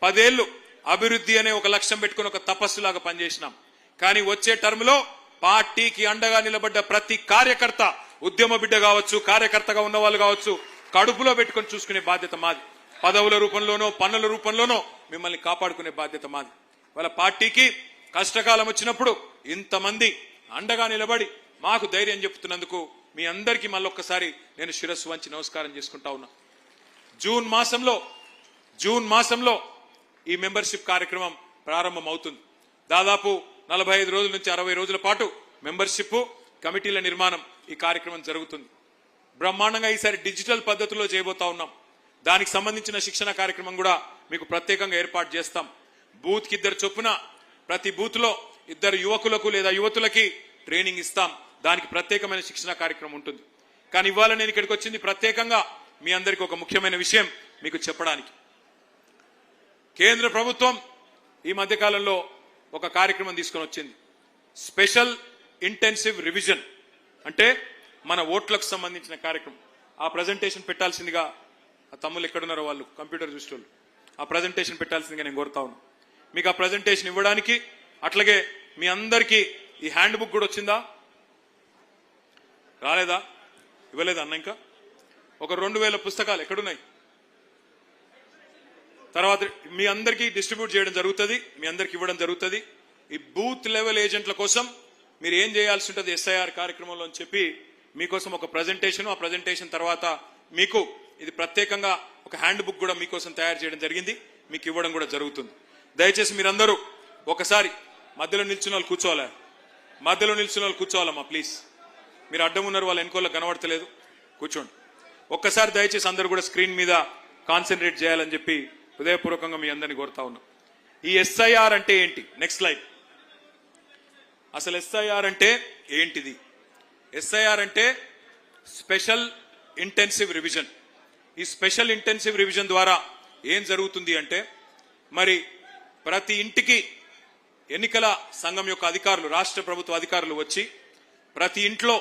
10 ఏళ్లు అభివృద్ధి అనే ఒక లక్ష్యం పెట్టుకుని ఒక తపస్సులాగా పనిచేసినాం. కానీ వచ్చే టర్మ్ లో పార్టీకి అండగా నిలబడ్డ ప్రతి కార్యకర్త, ఉద్యమ బిడ్డ కావచ్చు, కార్యకర్తగా ఉన్న వాళ్ళు కావచ్చు, కడుపులో పెట్టుకొని చూసుకునే బాధ్యత మాది. పదవుల రూపంలోనో పన్నుల రూపంలోనో మిమ్మల్ని కాపాడుకునే బాధ్యత మాది. వాళ్ళ పార్టీకి కష్టకాలం వచ్చినప్పుడు ఇంతమంది అండగా నిలబడి మాకు ధైర్యం చెప్తున్నందుకు మీ అందరికీ మళ్ళొక్కసారి నేను శిరస్సు వంచి నమస్కారం చేసుకుంటా ఉన్నా. జూన్ మాసంలో ఈ మెంబర్షిప్ కార్యక్రమం ప్రారంభం అవుతుంది. దాదాపు 45 రోజుల నుంచి 60 రోజుల పాటు మెంబర్షిప్ కమిటీల నిర్మాణం ఈ కార్యక్రమం జరుగుతుంది. బ్రహ్మాండంగా ఈసారి డిజిటల్ పద్ధతిలో చేయబోతా ఉన్నాం. దానికి సంబంధించిన శిక్షణ కార్యక్రమం కూడా మీకు ప్రత్యేకంగా ఏర్పాటు చేస్తాం. బూత్ కి 2 చొప్పున ప్రతి బూత్ లో 2 యువకులకు లేదా యువతులకి ట్రైనింగ్ ఇస్తాం. దానికి ప్రత్యేకమైన శిక్షణ కార్యక్రమం ఉంటుంది. కానీ ఇవాళ నేను ఇక్కడికి వచ్చింది ప్రత్యేకంగా మీ అందరికీ ఒక ముఖ్యమైన విషయం మీకు చెప్పడానికి. కేంద్ర ప్రభుత్వం ఈ మధ్యకాలంలో ఒక కార్యక్రమం తీసుకొని వచ్చింది, స్పెషల్ ఇంటెన్సివ్ రివిజన్. అంటే మన ఓట్లకు సంబంధించిన కార్యక్రమం. ఆ ప్రజెంటేషన్ పెట్టాల్సిందిగా ఆ తమ్ముళ్ళు ఎక్కడున్నారో వాళ్ళు కంప్యూటర్ చూసేవాళ్ళు ఆ ప్రజెంటేషన్ పెట్టాల్సిందిగా నేను కోరుతా ఉన్నాను. మీకు ఆ ప్రజెంటేషన్ ఇవ్వడానికి, అట్లాగే మీ అందరికీ ఈ హ్యాండ్ బుక్ కూడా వచ్చిందా? రాలేదా? ఇవ్వలేదా అన్న? ఇంకా ఒక 2000 పుస్తకాలు ఎక్కడున్నాయి? తర్వాత మీ అందరికీ డిస్ట్రిబ్యూట్ చేయడం జరుగుతుంది, మీ అందరికి ఇవ్వడం జరుగుతుంది. ఈ బూత్ లెవెల్ ఏజెంట్ల కోసం మీరు ఏం చేయాల్సి ఉంటుంది ఎస్ఐఆర్ కార్యక్రమంలో అని చెప్పి మీకోసం ఒక ప్రజెంటేషన్, ఆ ప్రజెంటేషన్ తర్వాత మీకు ఇది ప్రత్యేకంగా ఒక హ్యాండ్ బుక్ కూడా మీకోసం తయారు చేయడం జరిగింది, మీకు ఇవ్వడం కూడా జరుగుతుంది. దయచేసి మీరందరూ ఒకసారి మధ్యలో నిల్చున్న వాళ్ళు కూర్చోవాలా, మధ్యలో నిల్చున్న వాళ్ళు కూర్చోవాలమ్మా ప్లీజ్. మీరు అడ్డం ఉన్నారు, వాళ్ళు వెనుకోళ్ళ కనబడతలేదు, కూర్చోండి. ఒక్కసారి దయచేసి అందరూ కూడా స్క్రీన్ మీద కాన్సన్ట్రేట్ చేయాలని చెప్పి హృదయపూర్వకంగా మీ అందరినీ కోరుతా ఉన్నాం. ఈ ఎస్ఐఆర్ అంటే ఏంటి? Next slide. అసలు ఎస్ఐఆర్ అంటే ఏంటిది? ఎస్ఐఆర్ అంటే స్పెషల్ ఇంటెన్సివ్ రివిజన్. ఈ స్పెషల్ ఇంటెన్సివ్ రివిజన్ ద్వారా ఏం జరుగుతుంది అంటే, మరి ప్రతి ఇంటికి ఎన్నికల సంఘం యొక్క అధికారులు, రాష్ట్ర ప్రభుత్వ అధికారులు వచ్చి ప్రతి ఇంట్లో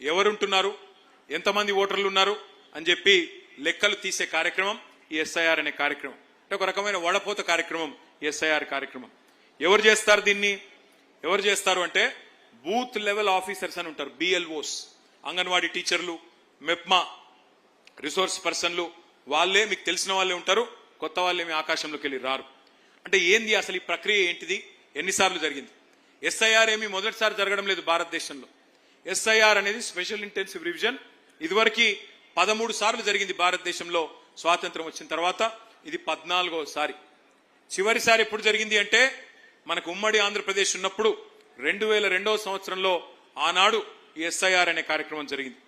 ఎవరుంటున్నారు, ఎంతమంది ఓటర్లు ఉన్నారు అని చెప్పి లెక్కలు తీసే కార్యక్రమం ఈ ఎస్ఐఆర్ అనే కార్యక్రమం. అంటే ఒక రకమైన వడపోత కార్యక్రమం ఎస్ఐఆర్ కార్యక్రమం. ఎవరు చేస్తారు దీన్ని? ఎవరు చేస్తారు అంటే బూత్ లెవెల్ ఆఫీసర్స్ అని ఉంటారు, బిఎల్ఓస్, అంగన్వాడీ టీచర్లు, మెప్మా రిసోర్స్ పర్సన్లు, వాళ్ళే మీకు తెలిసిన వాళ్ళే ఉంటారు, కొత్త వాళ్ళేమి ఆకాశంలోకి వెళ్ళి రారు. అంటే ఏంది అసలు ఈ ప్రక్రియ ఏంటిది, ఎన్నిసార్లు జరిగింది? ఎస్ఐఆర్ ఏమి మొదటిసారి జరగడం లేదు భారతదేశంలో. ఎస్ఐఆర్ అనేది స్పెషల్ ఇంటెన్సివ్ రివిజన్ ఇదివరకు 13 సార్లు జరిగింది భారతదేశంలో స్వాతంత్రం వచ్చిన తర్వాత. ఇది 14వ సారి. చివరిసారి ఎప్పుడు జరిగింది అంటే మనకు ఉమ్మడి ఆంధ్రప్రదేశ్ ఉన్నప్పుడు 2002వ సంవత్సరంలో ఆనాడు ఈ ఎస్ఐఆర్ అనే కార్యక్రమం జరిగింది.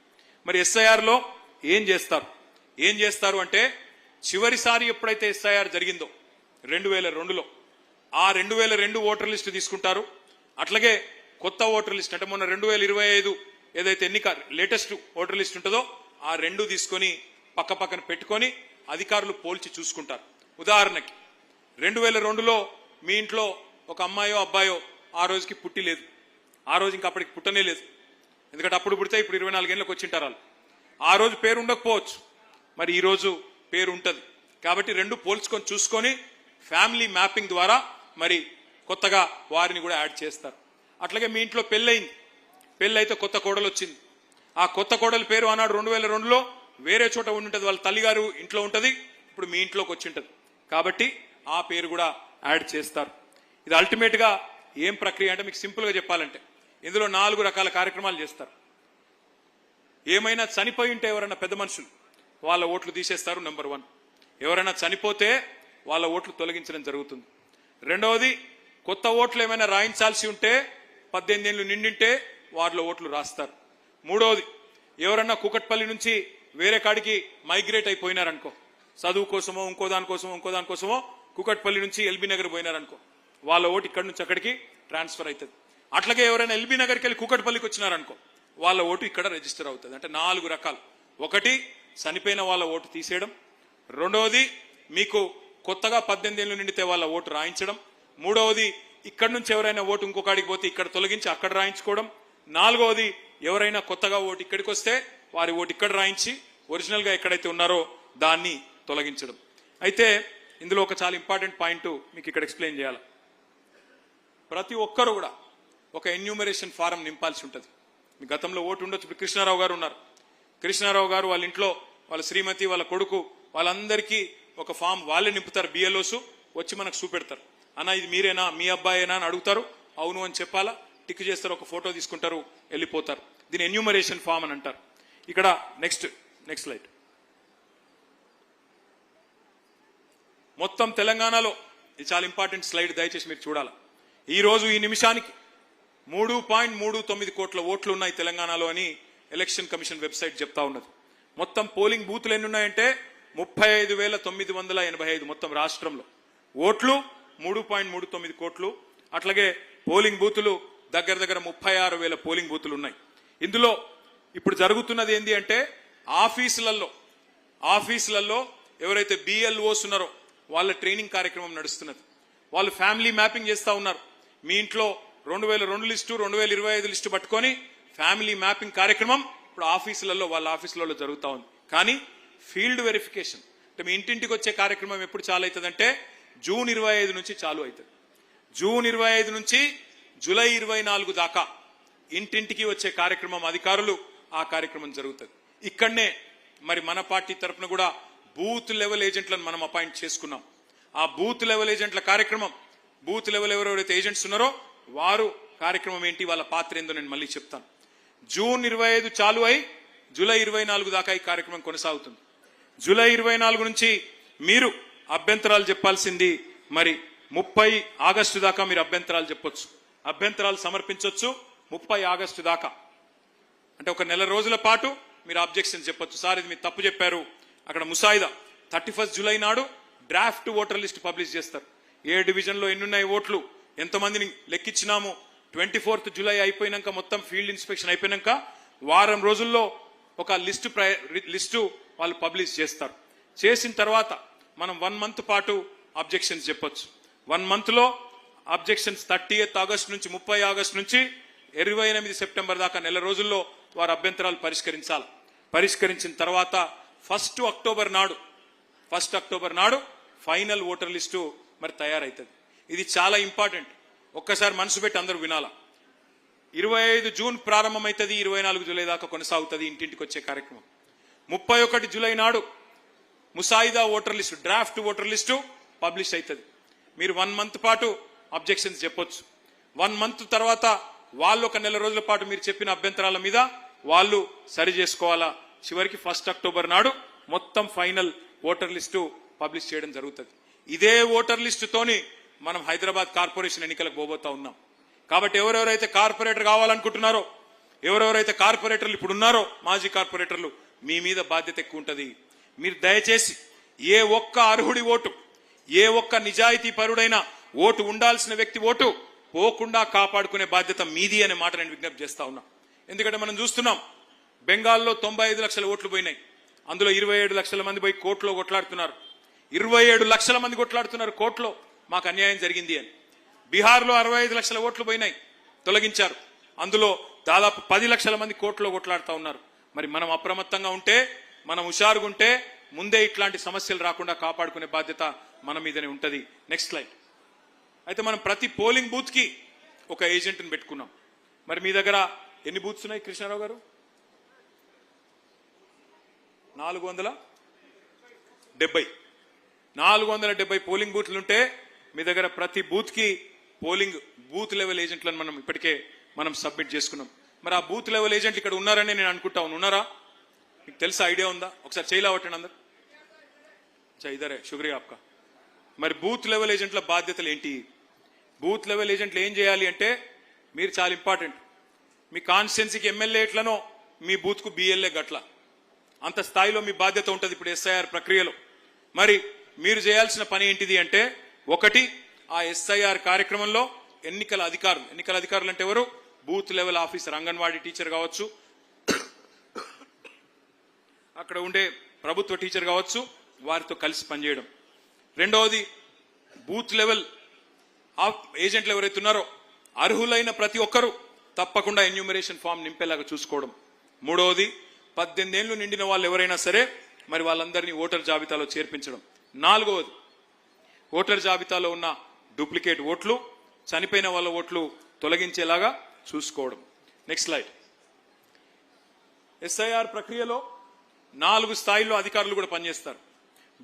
మరి ఎస్ఐఆర్ లో ఏం చేస్తారు అంటే చివరిసారి ఎప్పుడైతే ఎస్ఐఆర్ జరిగిందో 2002లో ఆ 2002 ఓటర్ లిస్టు తీసుకుంటారు. అట్లాగే కొత్త ఓటర్ లిస్ట్ అంటే మొన్న 2025 ఏదైతే ఎన్నిక లేటెస్ట్ ఓటర్ లిస్ట్ ఉంటుందో ఆ 2 తీసుకొని పక్కన పెట్టుకొని అధికారులు పోల్చి చూసుకుంటారు. ఉదాహరణకి 2002లో మీ ఇంట్లో ఒక అమ్మాయో అబ్బాయో ఆ రోజుకి పుట్టి లేదు, ఆ రోజు ఇంకా అప్పటికి పుట్టనే లేదు, ఎందుకంటే అప్పుడు పుడితే ఇప్పుడు 24 ఏళ్ళకి వచ్చింటారు వాళ్ళు. ఆ రోజు పేరు ఉండకపోవచ్చు, మరి ఈ రోజు పేరు ఉంటుంది. కాబట్టి రెండు పోల్చుకొని చూసుకొని ఫ్యామిలీ మ్యాపింగ్ ద్వారా మరి కొత్తగా వారిని కూడా యాడ్ చేస్తారు. అట్లాగే మీ ఇంట్లో పెళ్ళయింది, పెళ్ళైతే కొత్త కోడలు వచ్చింది, ఆ కొత్త కోడల పేరు ఆనాడు 2002లో వేరే చోట ఉండి వాళ్ళ తల్లిగారు ఇంట్లో ఉంటుంది, ఇప్పుడు మీ ఇంట్లోకి వచ్చి ఉంటుంది. కాబట్టి ఆ పేరు కూడా యాడ్ చేస్తారు. ఇది అల్టిమేట్ గా ఏం ప్రక్రియ అంటే మీకు సింపుల్ గా చెప్పాలంటే ఇందులో 4 రకాల కార్యక్రమాలు చేస్తారు. ఏమైనా చనిపోయి ఉంటే ఎవరైనా పెద్ద మనుషులు వాళ్ళ ఓట్లు తీసేస్తారు, నెంబర్ 1. ఎవరైనా చనిపోతే వాళ్ళ ఓట్లు తొలగించడం జరుగుతుంది. రెండవది, కొత్త ఓట్లు ఏమైనా రాయించాల్సి ఉంటే 18 ఏళ్ళు నిండింటే వారిలో ఓట్లు రాస్తారు. మూడవది, ఎవరన్నా కూకట్పల్లి నుంచి వేరే కాడికి మైగ్రేట్ అయిపోయినారనుకో, చదువు కోసమో ఇంకో దానికోసమో కూకట్పల్లి నుంచి ఎల్బీ నగర్ పోయినారనుకో, వాళ్ళ ఓటు ఇక్కడి నుంచి అక్కడికి ట్రాన్స్ఫర్ అవుతుంది. అట్లాగే ఎవరైనా ఎల్బీ నగర్కి వెళ్ళి కూకట్పల్లికి వచ్చినారనుకో, వాళ్ళ ఓటు ఇక్కడ రిజిస్టర్ అవుతుంది. అంటే 4 రకాలు. ఒకటి, చనిపోయిన వాళ్ళ ఓటు తీసేయడం. రెండవది, మీకు కొత్తగా 18 ఏళ్ళు నిండితే వాళ్ళ ఓటు రాయించడం. మూడవది, ఇక్కడ నుంచి ఎవరైనా ఓటు ఇంకొకడికి పోతే ఇక్కడ తొలగించి అక్కడ రాయించుకోవడం. నాలుగవది, ఎవరైనా కొత్తగా ఓటు ఇక్కడికి వస్తే వారి ఓటు ఇక్కడ రాయించి ఒరిజినల్ గా ఎక్కడైతే ఉన్నారో దాన్ని తొలగించడం. అయితే ఇందులో ఒక చాలా ఇంపార్టెంట్ పాయింట్ మీకు ఇక్కడ ఎక్స్ప్లెయిన్ చేయాలి. ప్రతి ఒక్కరు కూడా ఒక ఎన్యూమరేషన్ ఫారం నింపాల్సి ఉంటుంది. మీ గతంలో ఓటు ఉండొచ్చు. ఇప్పుడు కృష్ణారావు గారు ఉన్నారు, కృష్ణారావు గారు వాళ్ళ ఇంట్లో వాళ్ళ శ్రీమతి వాళ్ళ కొడుకు వాళ్ళందరికీ ఒక ఫామ్ వాళ్ళే నింపుతారు. బిఎల్ఓస్ వచ్చి మనకు చూపెడతారు, అన్న ఇది మీరేనా, మీ అబ్బాయేనా అని అడుగుతారు. అవును అని చెప్పాలా, టిక్ చేస్తారు, ఒక ఫోటో తీసుకుంటారు, వెళ్ళిపోతారు. దీని ఎన్యూమరేషన్ ఫామ్ అని అంటారు. ఇక్కడ నెక్స్ట్ స్లైడ్. మొత్తం తెలంగాణలో ఇది చాలా ఇంపార్టెంట్ స్లైడ్, దయచేసి మీరు చూడాలి. ఈ రోజు ఈ నిమిషానికి 3.39 కోట్ల ఓట్లు ఉన్నాయి తెలంగాణలో అని ఎలక్షన్ కమిషన్ వెబ్సైట్ చెప్తా ఉన్నది. మొత్తం పోలింగ్ బూతులు ఎన్ని ఉన్నాయంటే 35,985 మొత్తం రాష్ట్రంలో. ఓట్లు 3.39 కోట్లు. అట్లాగే పోలింగ్ బూతులు దగ్గర 36,000 పోలింగ్ బూతులు ఉన్నాయి. ఇందులో ఇప్పుడు జరుగుతున్నది ఏంటి అంటే ఆఫీసులలో ఎవరైతే బిఎల్ఓస్ ఉన్నారో వాళ్ళ ట్రైనింగ్ కార్యక్రమం నడుస్తున్నది. వాళ్ళు ఫ్యామిలీ మ్యాపింగ్ చేస్తా ఉన్నారు. మీ ఇంట్లో 2002 లిస్టు 2025 లిస్టు పట్టుకొని ఫ్యామిలీ మ్యాపింగ్ కార్యక్రమం ఇప్పుడు వాళ్ళ ఆఫీసులలో జరుగుతూ ఉంది. కానీ ఫీల్డ్ వెరిఫికేషన్ అంటే మీ ఇంటింటికి వచ్చే కార్యక్రమం ఎప్పుడు చాలు అవుతుంది అంటే జూన్ 25 నుంచి చాలు అవుతుంది. జూన్ 25 నుంచి జూలై 24 దాకా ఇంటింటికి వచ్చే కార్యక్రమం అధికారులు ఆ కార్యక్రమం జరుగుతుంది. ఇక్కడనే మరి మన పార్టీ తరఫున కూడా బూత్ లెవెల్ ఏజెంట్లను మనం అపాయింట్ చేసుకున్నాం. ఆ బూత్ లెవెల్ ఏజెంట్ల కార్యక్రమం, బూత్ లెవెల్ ఎవరెవరైతే ఏజెంట్స్ ఉన్నారో వారు కార్యక్రమం ఏంటి, వాళ్ళ పాత్ర ఏందో నేను మళ్ళీ చెప్తాను. జూన్ 25 చాలు అయి జూలై 24 దాకా ఈ కార్యక్రమం కొనసాగుతుంది. జూలై 24 నుంచి మీరు అభ్యంతరాలు చెప్పాల్సింది మరి 30 ఆగస్టు దాకా మీరు అభ్యంతరాలు చెప్పొచ్చు, అభ్యంతరాలు సమర్పించవచ్చు 30 ఆగస్టు దాకా. అంటే ఒక నెల రోజుల పాటు మీరు అబ్జెక్షన్ చెప్పొచ్చు. సార్ ఇది మీరు తప్పు చెప్పారు. అక్కడ ముసాయిదా 31 జూలై నాడు డ్రాఫ్ట్ ఓటర్ లిస్ట్ పబ్లిష్ చేస్తారు. ఏ డివిజన్లో ఎన్నున్నాయి ఓట్లు, ఎంతమందిని లెక్కించినాము. 24 జూలై అయిపోయినాక మొత్తం ఫీల్డ్ ఇన్స్పెక్షన్ అయిపోయినాక వారం రోజుల్లో ఒక లిస్టు వాళ్ళు పబ్లిష్ చేస్తారు. చేసిన తర్వాత మనం 1 మంత్ పాటు అబ్జెక్షన్స్ చెప్పొచ్చు. 1 మంత్ లో అబ్జెక్షన్స్ 30 ఆగస్టు నుంచి 30 ఆగస్టు నుంచి 28 సెప్టెంబర్ దాకా నెల రోజుల్లో వారు అభ్యంతరాలు పరిష్కరించాలి. పరిష్కరించిన తర్వాత 1 అక్టోబర్ నాడు ఫైనల్ ఓటర్ లిస్టు మరి తయారైతుంది. ఇది చాలా ఇంపార్టెంట్, ఒక్కసారి మనసు పెట్టి అందరూ వినాలా. 25 జూన్ ప్రారంభమైతుంది, 24 జూలై దాకా కొనసాగుతుంది ఇంటింటికి వచ్చే కార్యక్రమం. 31 జూలై నాడు ముసాయిదా voter list, draft voter list publish అవుతుంది. మీరు 1 మంత్ పాటు అబ్జెక్షన్స్ చెప్పొచ్చు. 1 మంత్ తర్వాత వాళ్ళు ఒక నెల రోజుల పాటు మీరు చెప్పిన అభ్యంతరాల మీద వాళ్ళు సరి చేసుకోవాలా. చివరికి 1 అక్టోబర్ నాడు మొత్తం ఫైనల్ ఓటర్ లిస్టు పబ్లిష్ చేయడం జరుగుతుంది. ఇదే ఓటర్ లిస్టుతోని మనం హైదరాబాద్ కార్పొరేషన్ ఎన్నికలకు పోబోతా ఉన్నాం. కాబట్టి ఎవరెవరైతే కార్పొరేటర్ కావాలనుకుంటున్నారో, ఎవరెవరైతే కార్పొరేటర్లు ఇప్పుడు ఉన్నారో మాజీ కార్పొరేటర్లు, మీ మీద బాధ్యత ఎక్కువ ఉంటుంది. మీరు దయచేసి ఏ ఒక్క అర్హుడి ఓటు, ఏ ఒక్క నిజాయితీ పరుడైన ఓటు, ఉండాల్సిన వ్యక్తి ఓటు పోకుండా కాపాడుకునే బాధ్యత మీది అనే మాట నేను విజ్ఞప్తి చేస్తా ఉన్నా. ఎందుకంటే మనం చూస్తున్నాం బెంగాల్లో 95 లక్షల ఓట్లు పోయినాయి. అందులో 27 లక్షల మంది పోయి కోర్టులో కొట్లాడుతున్నారు. 27 లక్షల మంది కొట్లాడుతున్నారు కోర్టులో. మాకు అన్యాయం జరిగింది అని. బీహార్లో 65 లక్షల ఓట్లు పోయినాయి, తొలగించారు. అందులో దాదాపు 10 లక్షల మంది కోర్టులో కొట్లాడుతూ ఉన్నారు. మరి మనం అప్రమత్తంగా ఉంటే, మనం హుషారుగా ఉంటే ముందే ఇట్లాంటి సమస్యలు రాకుండా కాపాడుకునే బాధ్యత మన మీదనే ఉంటుంది. Next slide. అయితే మనం ప్రతి పోలింగ్ బూత్ కి ఒక ఏజెంట్ని పెట్టుకున్నాం. మరి మీ దగ్గర ఎన్ని బూత్స్ ఉన్నాయి కృష్ణారావు గారు? 470 పోలింగ్ బూత్లు ఉంటే మీ దగ్గర ప్రతి బూత్ కి పోలింగ్ బూత్ లెవెల్ ఏజెంట్లను మనం ఇప్పటికే సబ్మిట్ చేసుకున్నాం. మరి ఆ బూత్ లెవెల్ ఏజెంట్లు ఇక్కడ ఉన్నారని నేను అనుకుంటా ఉన్నారా? మీకు తెలుసా, ఐడియా ఉందా? ఒకసారి చేయలేవట్టండి అందరు. ఇదరే శుక్రియా ఆప్కా. మరి బూత్ లెవెల్ ఏజెంట్ల బాధ్యతలు ఏంటి? బూత్ లెవెల్ ఏజెంట్లు ఏం చేయాలి అంటే, మీరు చాలా ఇంపార్టెంట్. మీ కాన్స్టిట్యున్సీకి ఎమ్మెల్యే ఎట్లనో మీ బూత్ కు బిఎల్ఏ గట్ల అంత స్థాయిలో మీ బాధ్యత ఉంటుంది ఇప్పుడు ఎస్ఐఆర్ ప్రక్రియలో. మరి మీరు చేయాల్సిన పని ఏంటిది అంటే, ఒకటి, ఆ ఎస్ఐఆర్ కార్యక్రమంలో ఎన్నికల అధికారులు అంటే ఎవరు? Booth level officer, anganwadi teacher కావచ్చు, అక్కడ ఉండే ప్రభుత్వ టీచర్ కావచ్చు, వారితో కలిసి పనిచేయడం. రెండవది, బూత్ లెవెల్ ఏజెంట్లు ఎవరైతే ఉన్నారో అర్హులైన ప్రతి ఒక్కరూ తప్పకుండా ఎన్యూమరేషన్ ఫామ్ నింపేలాగా చూసుకోవడం. మూడవది, 18 ఏళ్లు నిండిన వాళ్ళు ఎవరైనా సరే మరి వాళ్ళందరినీ ఓటర్ జాబితాలో చేర్పించడం. నాలుగవది, ఓటర్ జాబితాలో ఉన్న డూప్లికేట్ ఓట్లు, చనిపోయిన వాళ్ళ ఓట్లు తొలగించేలాగా చూసుకోవడం. Next slide. ఎస్ఐఆర్ ప్రక్రియలో 4 స్థాయిల్లో అధికారులు కూడా పనిచేస్తారు.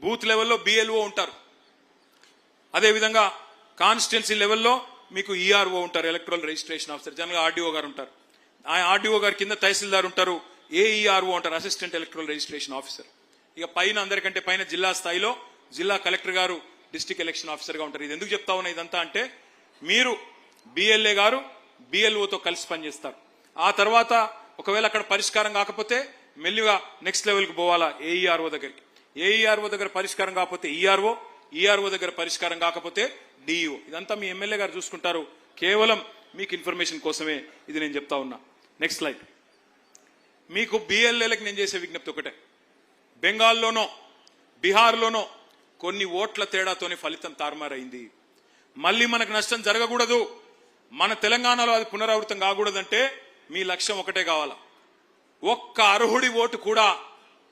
బూత్ లెవెల్లో బిఎల్ఓ ఉంటారు. అదేవిధంగా కాన్స్టిట్యున్సీ లెవెల్లో మీకు ఈఆర్ఓ ఉంటారు, ఎలక్ట్రల్ రిజిస్ట్రేషన్ ఆఫీసర్. జనరల్గా ఆర్డీఓ గారు ఉంటారు. ఆ ఆర్డీఓ గారి కింద తహసీల్దార్ ఉంటారు, ఏఈఆర్ఓ అంటారు, అసిస్టెంట్ ఎలక్ట్రల్ రిజిస్ట్రేషన్ ఆఫీసర్. ఇక పైన అందరికంటే పైన జిల్లా స్థాయిలో జిల్లా కలెక్టర్ గారు డిస్ట్రిక్ట్ ఎలక్షన్ ఆఫీసర్ గా ఉంటారు. ఇది ఎందుకు చెప్తా ఉన్నా ఇదంతా అంటే, మీరు బిఎల్ఏ గారు బిఎల్ఓతో కలిసి పనిచేస్తారు. ఆ తర్వాత ఒకవేళ అక్కడ పరిష్కారం కాకపోతే మెల్లిగా నెక్స్ట్ లెవెల్కి పోవాలా, ఏఈఆర్ఓ దగ్గరికి. ఏఈఆర్ఓ దగ్గర పరిష్కారం కాకపోతే ఈఆర్ఓ, ఈఆర్ఓ దగ్గర పరిష్కారం కాకపోతే డిఈఓ. ఇదంతా మీ ఎమ్మెల్యే గారు చూసుకుంటారు. కేవలం మీకు ఇన్ఫర్మేషన్ కోసమే ఇది నేను చెప్తా ఉన్నా. Next slide. మీకు బిఎల్ఏలకు నేను చేసే విజ్ఞప్తి ఒకటే, బెంగాల్లోనో బీహార్లోనో కొన్ని ఓట్ల తేడాతోనే ఫలితం తారుమారైంది. మళ్ళీ మనకు నష్టం జరగకూడదు, మన తెలంగాణలో అది పునరావృతం కాకూడదంటే మీ లక్ష్యం ఒకటే కావాలా, ఒక్క అర్హుడి ఓటు కూడా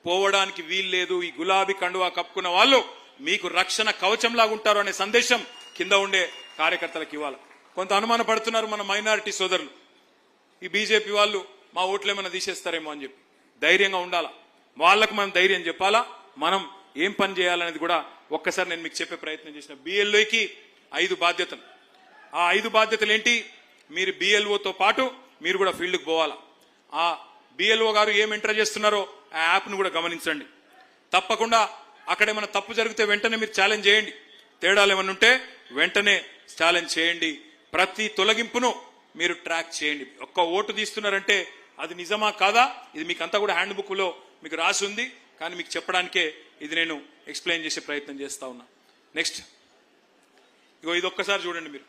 పోవడానికి వీల్లేదు. ఈ గులాబీ కండువా కప్పుకున్న వాళ్ళు మీకు రక్షణ కవచంలాగా ఉంటారు అనే సందేశం కింద ఉండే కార్యకర్తలకు ఇవ్వాలి. కొంత అనుమాన పడుతున్నారు మన మైనారిటీ సోదరులు, ఈ బీజేపీ వాళ్ళు మా ఓట్లు ఏమైనా తీసేస్తారేమో అని చెప్పి. ధైర్యంగా ఉండాలా, వాళ్ళకు మనం ధైర్యం చెప్పాలా, మనం ఏం పని చేయాలనేది కూడా ఒక్కసారి నేను మీకు చెప్పే ప్రయత్నం చేసిన. బిఎల్ఓకి 5 బాధ్యతలు. ఆ 5 బాధ్యతలు ఏంటి? మీరు బిఎల్ఓతో పాటు మీరు కూడా ఫీల్డ్కి పోవాలా. ఆ బిఎల్ఓ గారు ఏం ఎంటర్ చేస్తున్నారో ఆ యాప్ను కూడా గమనించండి. తప్పకుండా అక్కడ ఏమైనా తప్పు జరిగితే వెంటనే మీరు ఛాలెంజ్ చేయండి. తేడాలు ఏమైనా ఉంటే వెంటనే ఛాలెంజ్ చేయండి. ప్రతి తొలగింపును మీరు ట్రాక్ చేయండి. ఒక్క ఓటు తీస్తున్నారంటే అది నిజమా కాదా, ఇది మీకు అంతా కూడా హ్యాండ్ బుక్ లో మీకు రాసి ఉంది, కానీ మీకు చెప్పడానికే ఇది నేను ఎక్స్ప్లెయిన్ చేసే ప్రయత్నం చేస్తా ఉన్నా. నెక్స్ట్, ఇగో ఇది ఒక్కసారి చూడండి. మీరు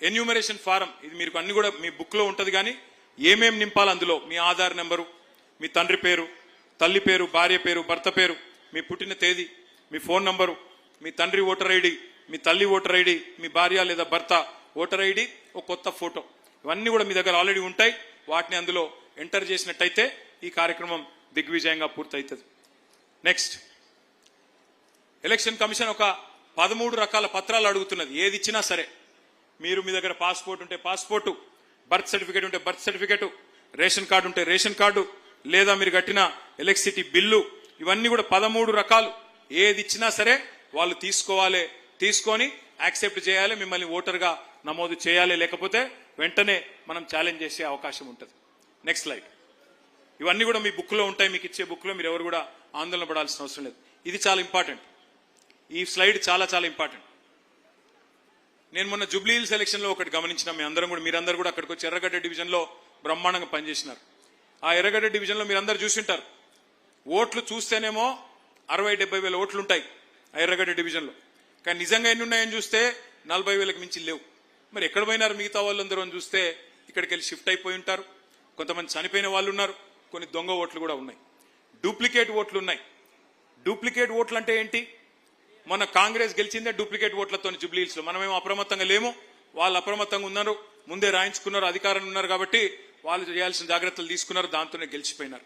ఎన్యూమరేషన్ ఫారం, ఇది మీకు అన్ని కూడా మీ బుక్ లో ఉంటది. కానీ ఏమేం నింపాలి అందులో, మీ ఆధార్ నెంబరు, మీ తండ్రి పేరు, తల్లి పేరు, భార్య పేరు, భర్త పేరు, మీ పుట్టిన తేదీ, మీ ఫోన్ నంబరు, మీ తండ్రి ఓటర్ ఐడి, మీ తల్లి ఓటర్ ఐడి, మీ భార్య లేదా భర్త ఓటర్ ఐడి, ఒక కొత్త ఫోటో, ఇవన్నీ కూడా మీ దగ్గర ఆల్రెడీ ఉంటాయి. వాటిని అందులో ఎంటర్ చేసినట్టయితే ఈ కార్యక్రమం దిగ్విజయంగా పూర్తవుతుంది. నెక్స్ట్, ఎలక్షన్ కమిషన్ ఒక 13 రకాల పత్రాలు అడుగుతున్నది. ఏది ఇచ్చినా సరే, మీరు మీ దగ్గర పాస్పోర్ట్ ఉంటే పాస్పోర్టు, బర్త్ సర్టిఫికేట్ ఉంటే బర్త్ సర్టిఫికేట్, రేషన్ కార్డు ఉంటే రేషన్ కార్డు, లేదా మీరు కట్టిన ఎలక్ట్రిసిటీ బిల్లు, ఇవన్నీ కూడా 13 రకాలు. ఏది ఇచ్చినా సరే వాళ్ళు తీసుకోవాలి, తీసుకొని యాక్సెప్ట్ చేయాలి, మిమ్మల్ని ఓటర్గా నమోదు చేయాలి, లేకపోతే వెంటనే మనం ఛాలెంజ్ చేసే అవకాశం ఉంటుంది. Next slide. ఇవన్నీ కూడా మీ బుక్ లో ఉంటాయి, మీకు ఇచ్చే బుక్ లో, మీరు ఎవరు కూడా ఆందోళన పడాల్సిన అవసరం లేదు. ఇది చాలా ఇంపార్టెంట్, ఈ స్లైడ్ చాలా చాలా ఇంపార్టెంట్. నేను మొన్న జూబ్లీ హిల్స్ ఎలక్షన్ లో ఒకటి గమనించిన, మీరందరూ కూడా అక్కడికి వచ్చి ఎర్రగడ్డ డివిజన్ లో బ్రహ్మాండంగా పనిచేసినారు. ఆ ఎర్రగడ్డ డివిజన్ లో మీరందరూ చూసింటారు, ఓట్లు చూస్తేనేమో 60-70 వేల ఓట్లు ఉంటాయి ఆ ఎర్రగడ్డ డివిజన్ లో, కానీ నిజంగా ఎన్ని ఉన్నాయని చూస్తే 40 వేలకు మించి లేవు. మరి ఎక్కడ పోయినారు మిగతా వాళ్ళందరూ అని చూస్తే ఇక్కడికి వెళ్ళి షిఫ్ట్ అయిపోయి ఉంటారు. కొంతమంది చనిపోయిన వాళ్ళు ఉన్నారు, కొన్ని దొంగ ఓట్లు కూడా ఉన్నాయి, డూప్లికేట్ ఓట్లు ఉన్నాయి. డూప్లికేట్ ఓట్లు అంటే ఏంటి? మొన్న కాంగ్రెస్ గెలిచిందే డూప్లికేట్ ఓట్లతో జుబ్లీహిల్స్ లో. మనమేమో అప్రమత్తంగా లేము, వాళ్ళు అప్రమత్తంగా ఉన్నారు, ముందే రాయించుకున్నారు, అధికారంలో ఉన్నారు కాబట్టి వాళ్ళు చేయాల్సిన జాగ్రత్తలు తీసుకున్నారు, దాంతోనే గెలిచిపోయినారు.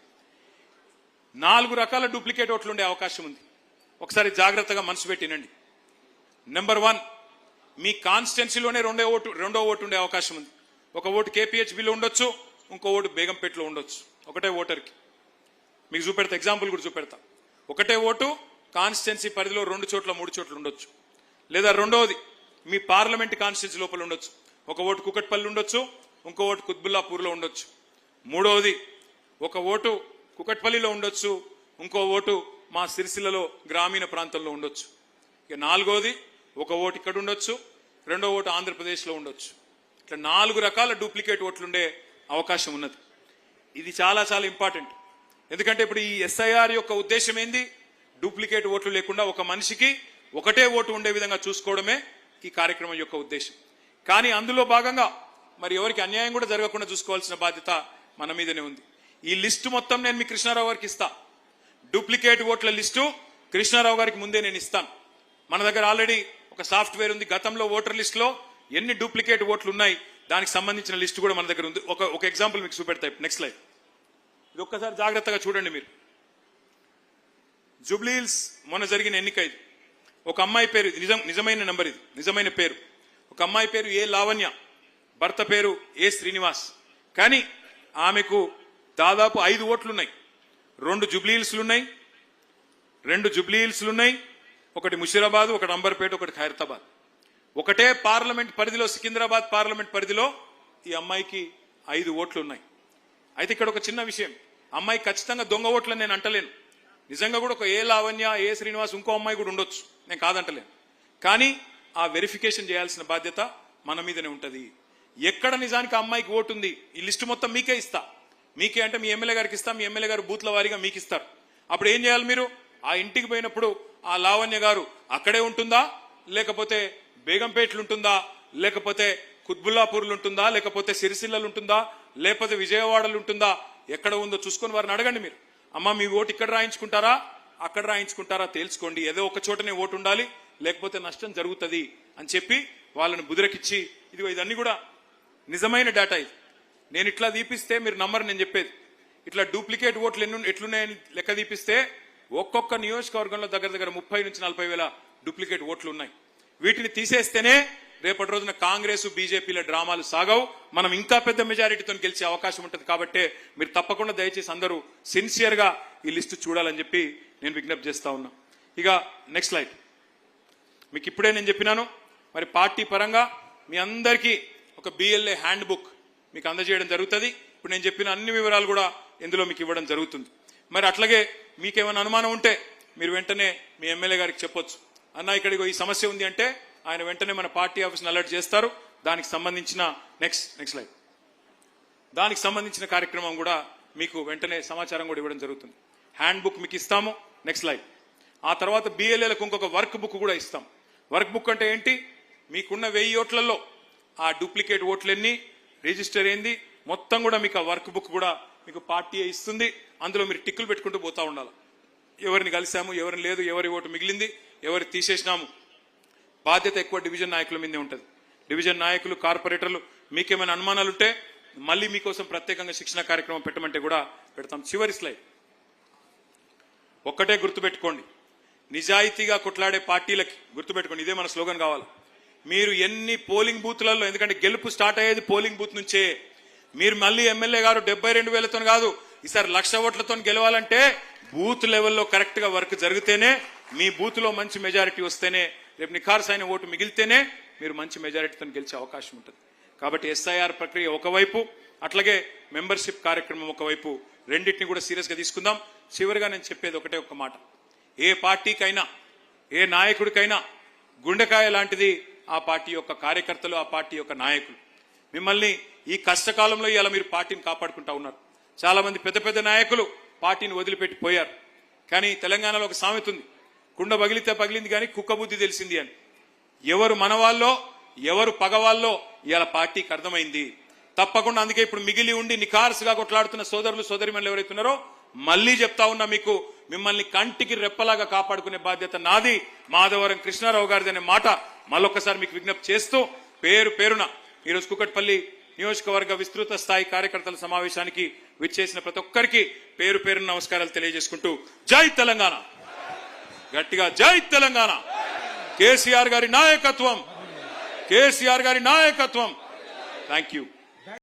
4 రకాల డూప్లికేట్ ఓట్లు ఉండే అవకాశం ఉంది. ఒకసారి జాగ్రత్తగా మనసు పెట్టినండి. నెంబర్ 1, మీ కాన్స్టిట్యున్సీలోనే రెండో ఓటు ఉండే అవకాశం ఉంది. ఒక ఓటు కేపీహెచ్బిలో ఉండొచ్చు, ఇంకో ఓటు బేగంపేటలో ఉండొచ్చు. ఒకటే ఓటర్కి మీకు చూపెడతా, ఎగ్జాంపుల్ కూడా చూపెడతా. ఒకటే ఓటు కాన్స్టిట్యున్సీ పరిధిలో 2 చోట్ల 3 చోట్ల ఉండొచ్చు. లేదా రెండవది మీ పార్లమెంట్ కాన్స్టిట్యున్సీ లోపల ఉండొచ్చు. ఒక ఓటు కుకట్పల్లి ఉండొచ్చు, ఇంకో ఓటు కుత్బుల్లాపూర్లో ఉండొచ్చు. మూడవది ఒక ఓటు కుకట్పల్లిలో ఉండొచ్చు, ఇంకో ఓటు మా సిరిసిల్లలో గ్రామీణ ప్రాంతంలో ఉండొచ్చు. ఇక నాలుగోది ఒక ఓటు ఇక్కడ ఉండొచ్చు, రెండో ఓటు ఆంధ్రప్రదేశ్లో ఉండొచ్చు. ఇట్లా 4 రకాల డూప్లికేట్ ఓట్లుండే అవకాశం ఉన్నది. ఇది చాలా చాలా ఇంపార్టెంట్. ఎందుకంటే ఇప్పుడు ఈ ఎస్ఐఆర్ యొక్క ఉద్దేశం ఏంది? డూప్లికేట్ ఓట్లు లేకుండా ఒక మనిషికి ఒకటే ఓటు ఉండే విధంగా చూసుకోవడమే ఈ కార్యక్రమం యొక్క ఉద్దేశం. కానీ అందులో భాగంగా మరి ఎవరికి అన్యాయం కూడా జరగకుండా చూసుకోవాల్సిన బాధ్యత మన మీదనే ఉంది. ఈ లిస్టు మొత్తం నేను మీ కృష్ణారావు గారికి ఇస్తా. డూప్లికేట్ ఓట్ల లిస్టు కృష్ణారావు గారికి ముందే నేను ఇస్తాను. మన దగ్గర ఆల్రెడీ ఒక సాఫ్ట్వేర్ ఉంది. గతంలో ఓటర్ లిస్ట్ లో ఎన్ని డూప్లికేట్ ఓట్లు ఉన్నాయి దానికి సంబంధించిన లిస్టు కూడా మన దగ్గర ఉంది. ఒక ఎగ్జాంపుల్ మీకు చూపెడతాయి. Next slide. ఇది ఒక్కసారి జాగ్రత్తగా చూడండి మీరు. జూబ్లీహిల్స్ మొన్న జరిగిన ఎన్నిక ఇది. ఒక అమ్మాయి పేరు, నిజమైన నంబర్, ఇది నిజమైన పేరు. ఒక అమ్మాయి పేరు ఏ లావణ్య, భర్త పేరు ఏ శ్రీనివాస్. కానీ ఆమెకు దాదాపు 5 ఓట్లున్నాయి. 2 జూబ్లీహిల్స్లున్నాయి, ఒకటి ముషీరాబాద్, ఒకటి అంబర్పేట, ఒకటి ఖైరతాబాద్. ఒకటే పార్లమెంట్ పరిధిలో, సికింద్రాబాద్ పార్లమెంట్ పరిధిలో ఈ అమ్మాయికి 5 ఓట్లున్నాయి. అయితే ఇక్కడ ఒక చిన్న విషయం, అమ్మాయి ఖచ్చితంగా దొంగ ఓట్లని నేను అంటలేను. నిజంగా కూడా ఒక ఏ లావణ్య, ఏ శ్రీనివాస్, ఇంకో అమ్మాయి కూడా ఉండొచ్చు, నేను కాదంటలేను. కానీ ఆ వెరిఫికేషన్ చేయాల్సిన బాధ్యత మన మీదనే ఉంటుంది. ఎక్కడ నిజానికి ఆ అమ్మాయికి ఓటు ఉంది, ఈ లిస్టు మొత్తం మీకే ఇస్తా. మీకే అంటే మీ ఎమ్మెల్యే గారికి ఇస్తా, మీ ఎమ్మెల్యే గారు బూత్ల వారీగా మీకు ఇస్తారు. అప్పుడు ఏం చేయాలి మీరు? ఆ ఇంటికి పోయినప్పుడు ఆ లావణ్య గారు అక్కడే ఉంటుందా, లేకపోతే బేగంపేటలు ఉంటుందా, లేకపోతే కుత్బుల్లాపూర్లు ఉంటుందా, లేకపోతే సిరిసిల్లలు ఉంటుందా, లేకపోతే విజయవాడలు ఉంటుందా, ఎక్కడ ఉందో చూసుకొని వారిని అడగండి మీరు. అమ్మ మీ ఓటు ఇక్కడ రాయించుకుంటారా, అక్కడ రాయించుకుంటారా తెలుసుకోండి. ఏదో ఒక చోటనే ఓటు ఉండాలి, లేకపోతే నష్టం జరుగుతుంది అని చెప్పి వాళ్ళని బుదిరకిచ్చి, ఇదన్నీ కూడా నిజమైన డేటా. ఇది నేను ఇట్లా దీపిస్తే మీరు నమ్మరు నేను చెప్పేది. ఇట్లా డూప్లికేట్ ఓట్లు ఎట్లున్నాయని లెక్క దీపిస్తే ఒక్కొక్క నియోజకవర్గంలో దగ్గర 30 నుంచి 40 వేల డూప్లికేట్ ఓట్లు ఉన్నాయి. వీటిని తీసేస్తేనే రేపటి రోజున కాంగ్రెస్ బీజేపీల డ్రామాలు సాగవు. మనం ఇంకా పెద్ద మెజారిటీతో గెలిచే అవకాశం ఉంటుంది. కాబట్టి మీరు తప్పకుండా దయచేసి అందరూ సిన్సియర్ గా ఈ లిస్టు చూడాలని చెప్పి నేను విజ్ఞప్తి చేస్తా ఉన్నా. ఇక నెక్స్ట్ స్లైడ్. మీకు ఇప్పుడే నేను చెప్పినాను, మరి పార్టీ పరంగా మీ అందరికీ ఒక బిఎల్ఏ హ్యాండ్ బుక్ మీకు అందజేయడం జరుగుతుంది. ఇప్పుడు నేను చెప్పిన అన్ని వివరాలు కూడా ఇందులో మీకు ఇవ్వడం జరుగుతుంది. మరి అట్లాగే మీకేమైనా అనుమానం ఉంటే మీరు వెంటనే మీ ఎమ్మెల్యే గారికి చెప్పొచ్చు. అన్న ఇక్కడికి ఈ సమస్య ఉంది అంటే ఆయన వెంటనే మన పార్టీ ఆఫీస్ని అలర్ట్ చేస్తారు. దానికి సంబంధించిన నెక్స్ట్ స్లైడ్, దానికి సంబంధించిన కార్యక్రమం కూడా మీకు వెంటనే సమాచారం కూడా ఇవ్వడం జరుగుతుంది. హ్యాండ్ బుక్ మీకు ఇస్తాము. Next slide. ఆ తర్వాత బిఎల్ఏలకు ఇంకొక వర్క్ బుక్ కూడా ఇస్తాం. వర్క్ బుక్ అంటే ఏంటి? మీకున్న 1000 ఓట్లలో ఆ డూప్లికేట్ ఓట్లన్నీ రిజిస్టర్ అయింది మొత్తం కూడా మీకు ఆ వర్క్ బుక్ కూడా మీకు పార్టీ ఇస్తుంది. అందులో మీరు టిక్కులు పెట్టుకుంటూ పోతా ఉండాలి. ఎవరిని కలిసాము, ఎవరిని లేదు, ఎవరి ఓటు మిగిలింది, ఎవరు తీసేసినాము. బాధ్యత ఎక్కువ డివిజన్ నాయకుల మీదే ఉంటుంది. డివిజన్ నాయకులు, కార్పొరేటర్లు మీకేమైనా అనుమానాలు ఉంటే మళ్ళీ మీకోసం ప్రత్యేకంగా శిక్షణ కార్యక్రమం పెట్టమంటే కూడా పెడతాం. చివరి స్లైడ్. ఒక్కటే గుర్తుపెట్టుకోండి, నిజాయితీగా కొట్లాడే పార్టీలకి గుర్తుపెట్టుకోండి, ఇదే మన స్లోగన్ కావాలి. మీరు ఎన్ని పోలింగ్ బూత్లలో, ఎందుకంటే గెలుపు స్టార్ట్ అయ్యేది పోలింగ్ బూత్ నుంచే. మీరు మళ్ళీ ఎమ్మెల్యే గారు 72,000తో కాదు, ఈసారి 1,00,000 ఓట్లతో గెలవాలంటే బూత్ లెవెల్లో కరెక్ట్ గా వర్క్ జరిగితేనే, మీ బూత్ లో మంచి మెజారిటీ వస్తేనే, రేపు నిఖార్సైన ఓటు మిగిలితేనే మీరు మంచి మెజారిటీతో గెలిచే అవకాశం ఉంటుంది. కాబట్టి ఎస్ఐఆర్ ప్రక్రియ ఒకవైపు, అట్లాగే మెంబర్షిప్ కార్యక్రమం ఒకవైపు, రెండింటిని కూడా సీరియస్ గా తీసుకుందాం. చివరిగా నేను చెప్పేది ఒకటే ఒక్క మాట, ఏ పార్టీకైనా ఏ నాయకుడికైనా గుండెకాయ లాంటిది ఆ పార్టీ యొక్క కార్యకర్తలు, ఆ పార్టీ యొక్క నాయకులు. మిమ్మల్ని ఈ కష్టకాలంలో ఇలా మీరు పార్టీని కాపాడుకుంటా ఉన్నారు. చాలా మంది పెద్ద పెద్ద నాయకులు పార్టీని వదిలిపెట్టి పోయారు. కానీ తెలంగాణలో ఒక సామెత ఉంది, కుండ పగిలితే పగిలింది కానీ కుక్క బుద్ధి తెలిసింది అని. ఎవరు మనవాళ్ళో ఎవరు పగవాళ్ళో ఇవాళ పార్టీకి అర్థమైంది. తప్పకుండా అందుకే ఇప్పుడు మిగిలి ఉండి నిఖార్సుగా కొట్లాడుతున్న సోదరులు సోదరిమణులు ఎవరైతున్నారో మళ్ళీ చెప్తా ఉన్నా, మీకు మిమ్మల్ని కంటికి రెప్పలాగా కాపాడుకునే బాధ్యత నాది, మాధవరం కృష్ణారావు గారిది అనే మాట మళ్ళొక్కసారి మీకు విజ్ఞప్తి చేస్తూ పేరు పేరున ఈరోజు కూకట్పల్లి నియోజకవర్గ విస్తృత స్థాయి కార్యకర్తల సమావేశానికి విచ్చేసిన ప్రతి ఒక్కరికి పేరు పేరున నమస్కారాలు తెలియజేసుకుంటూ జై తెలంగాణ, గట్టిగా జై తెలంగాణ, కేసీఆర్ గారి నాయకత్వం, కేసీఆర్ గారి నాయకత్వం. Thank you.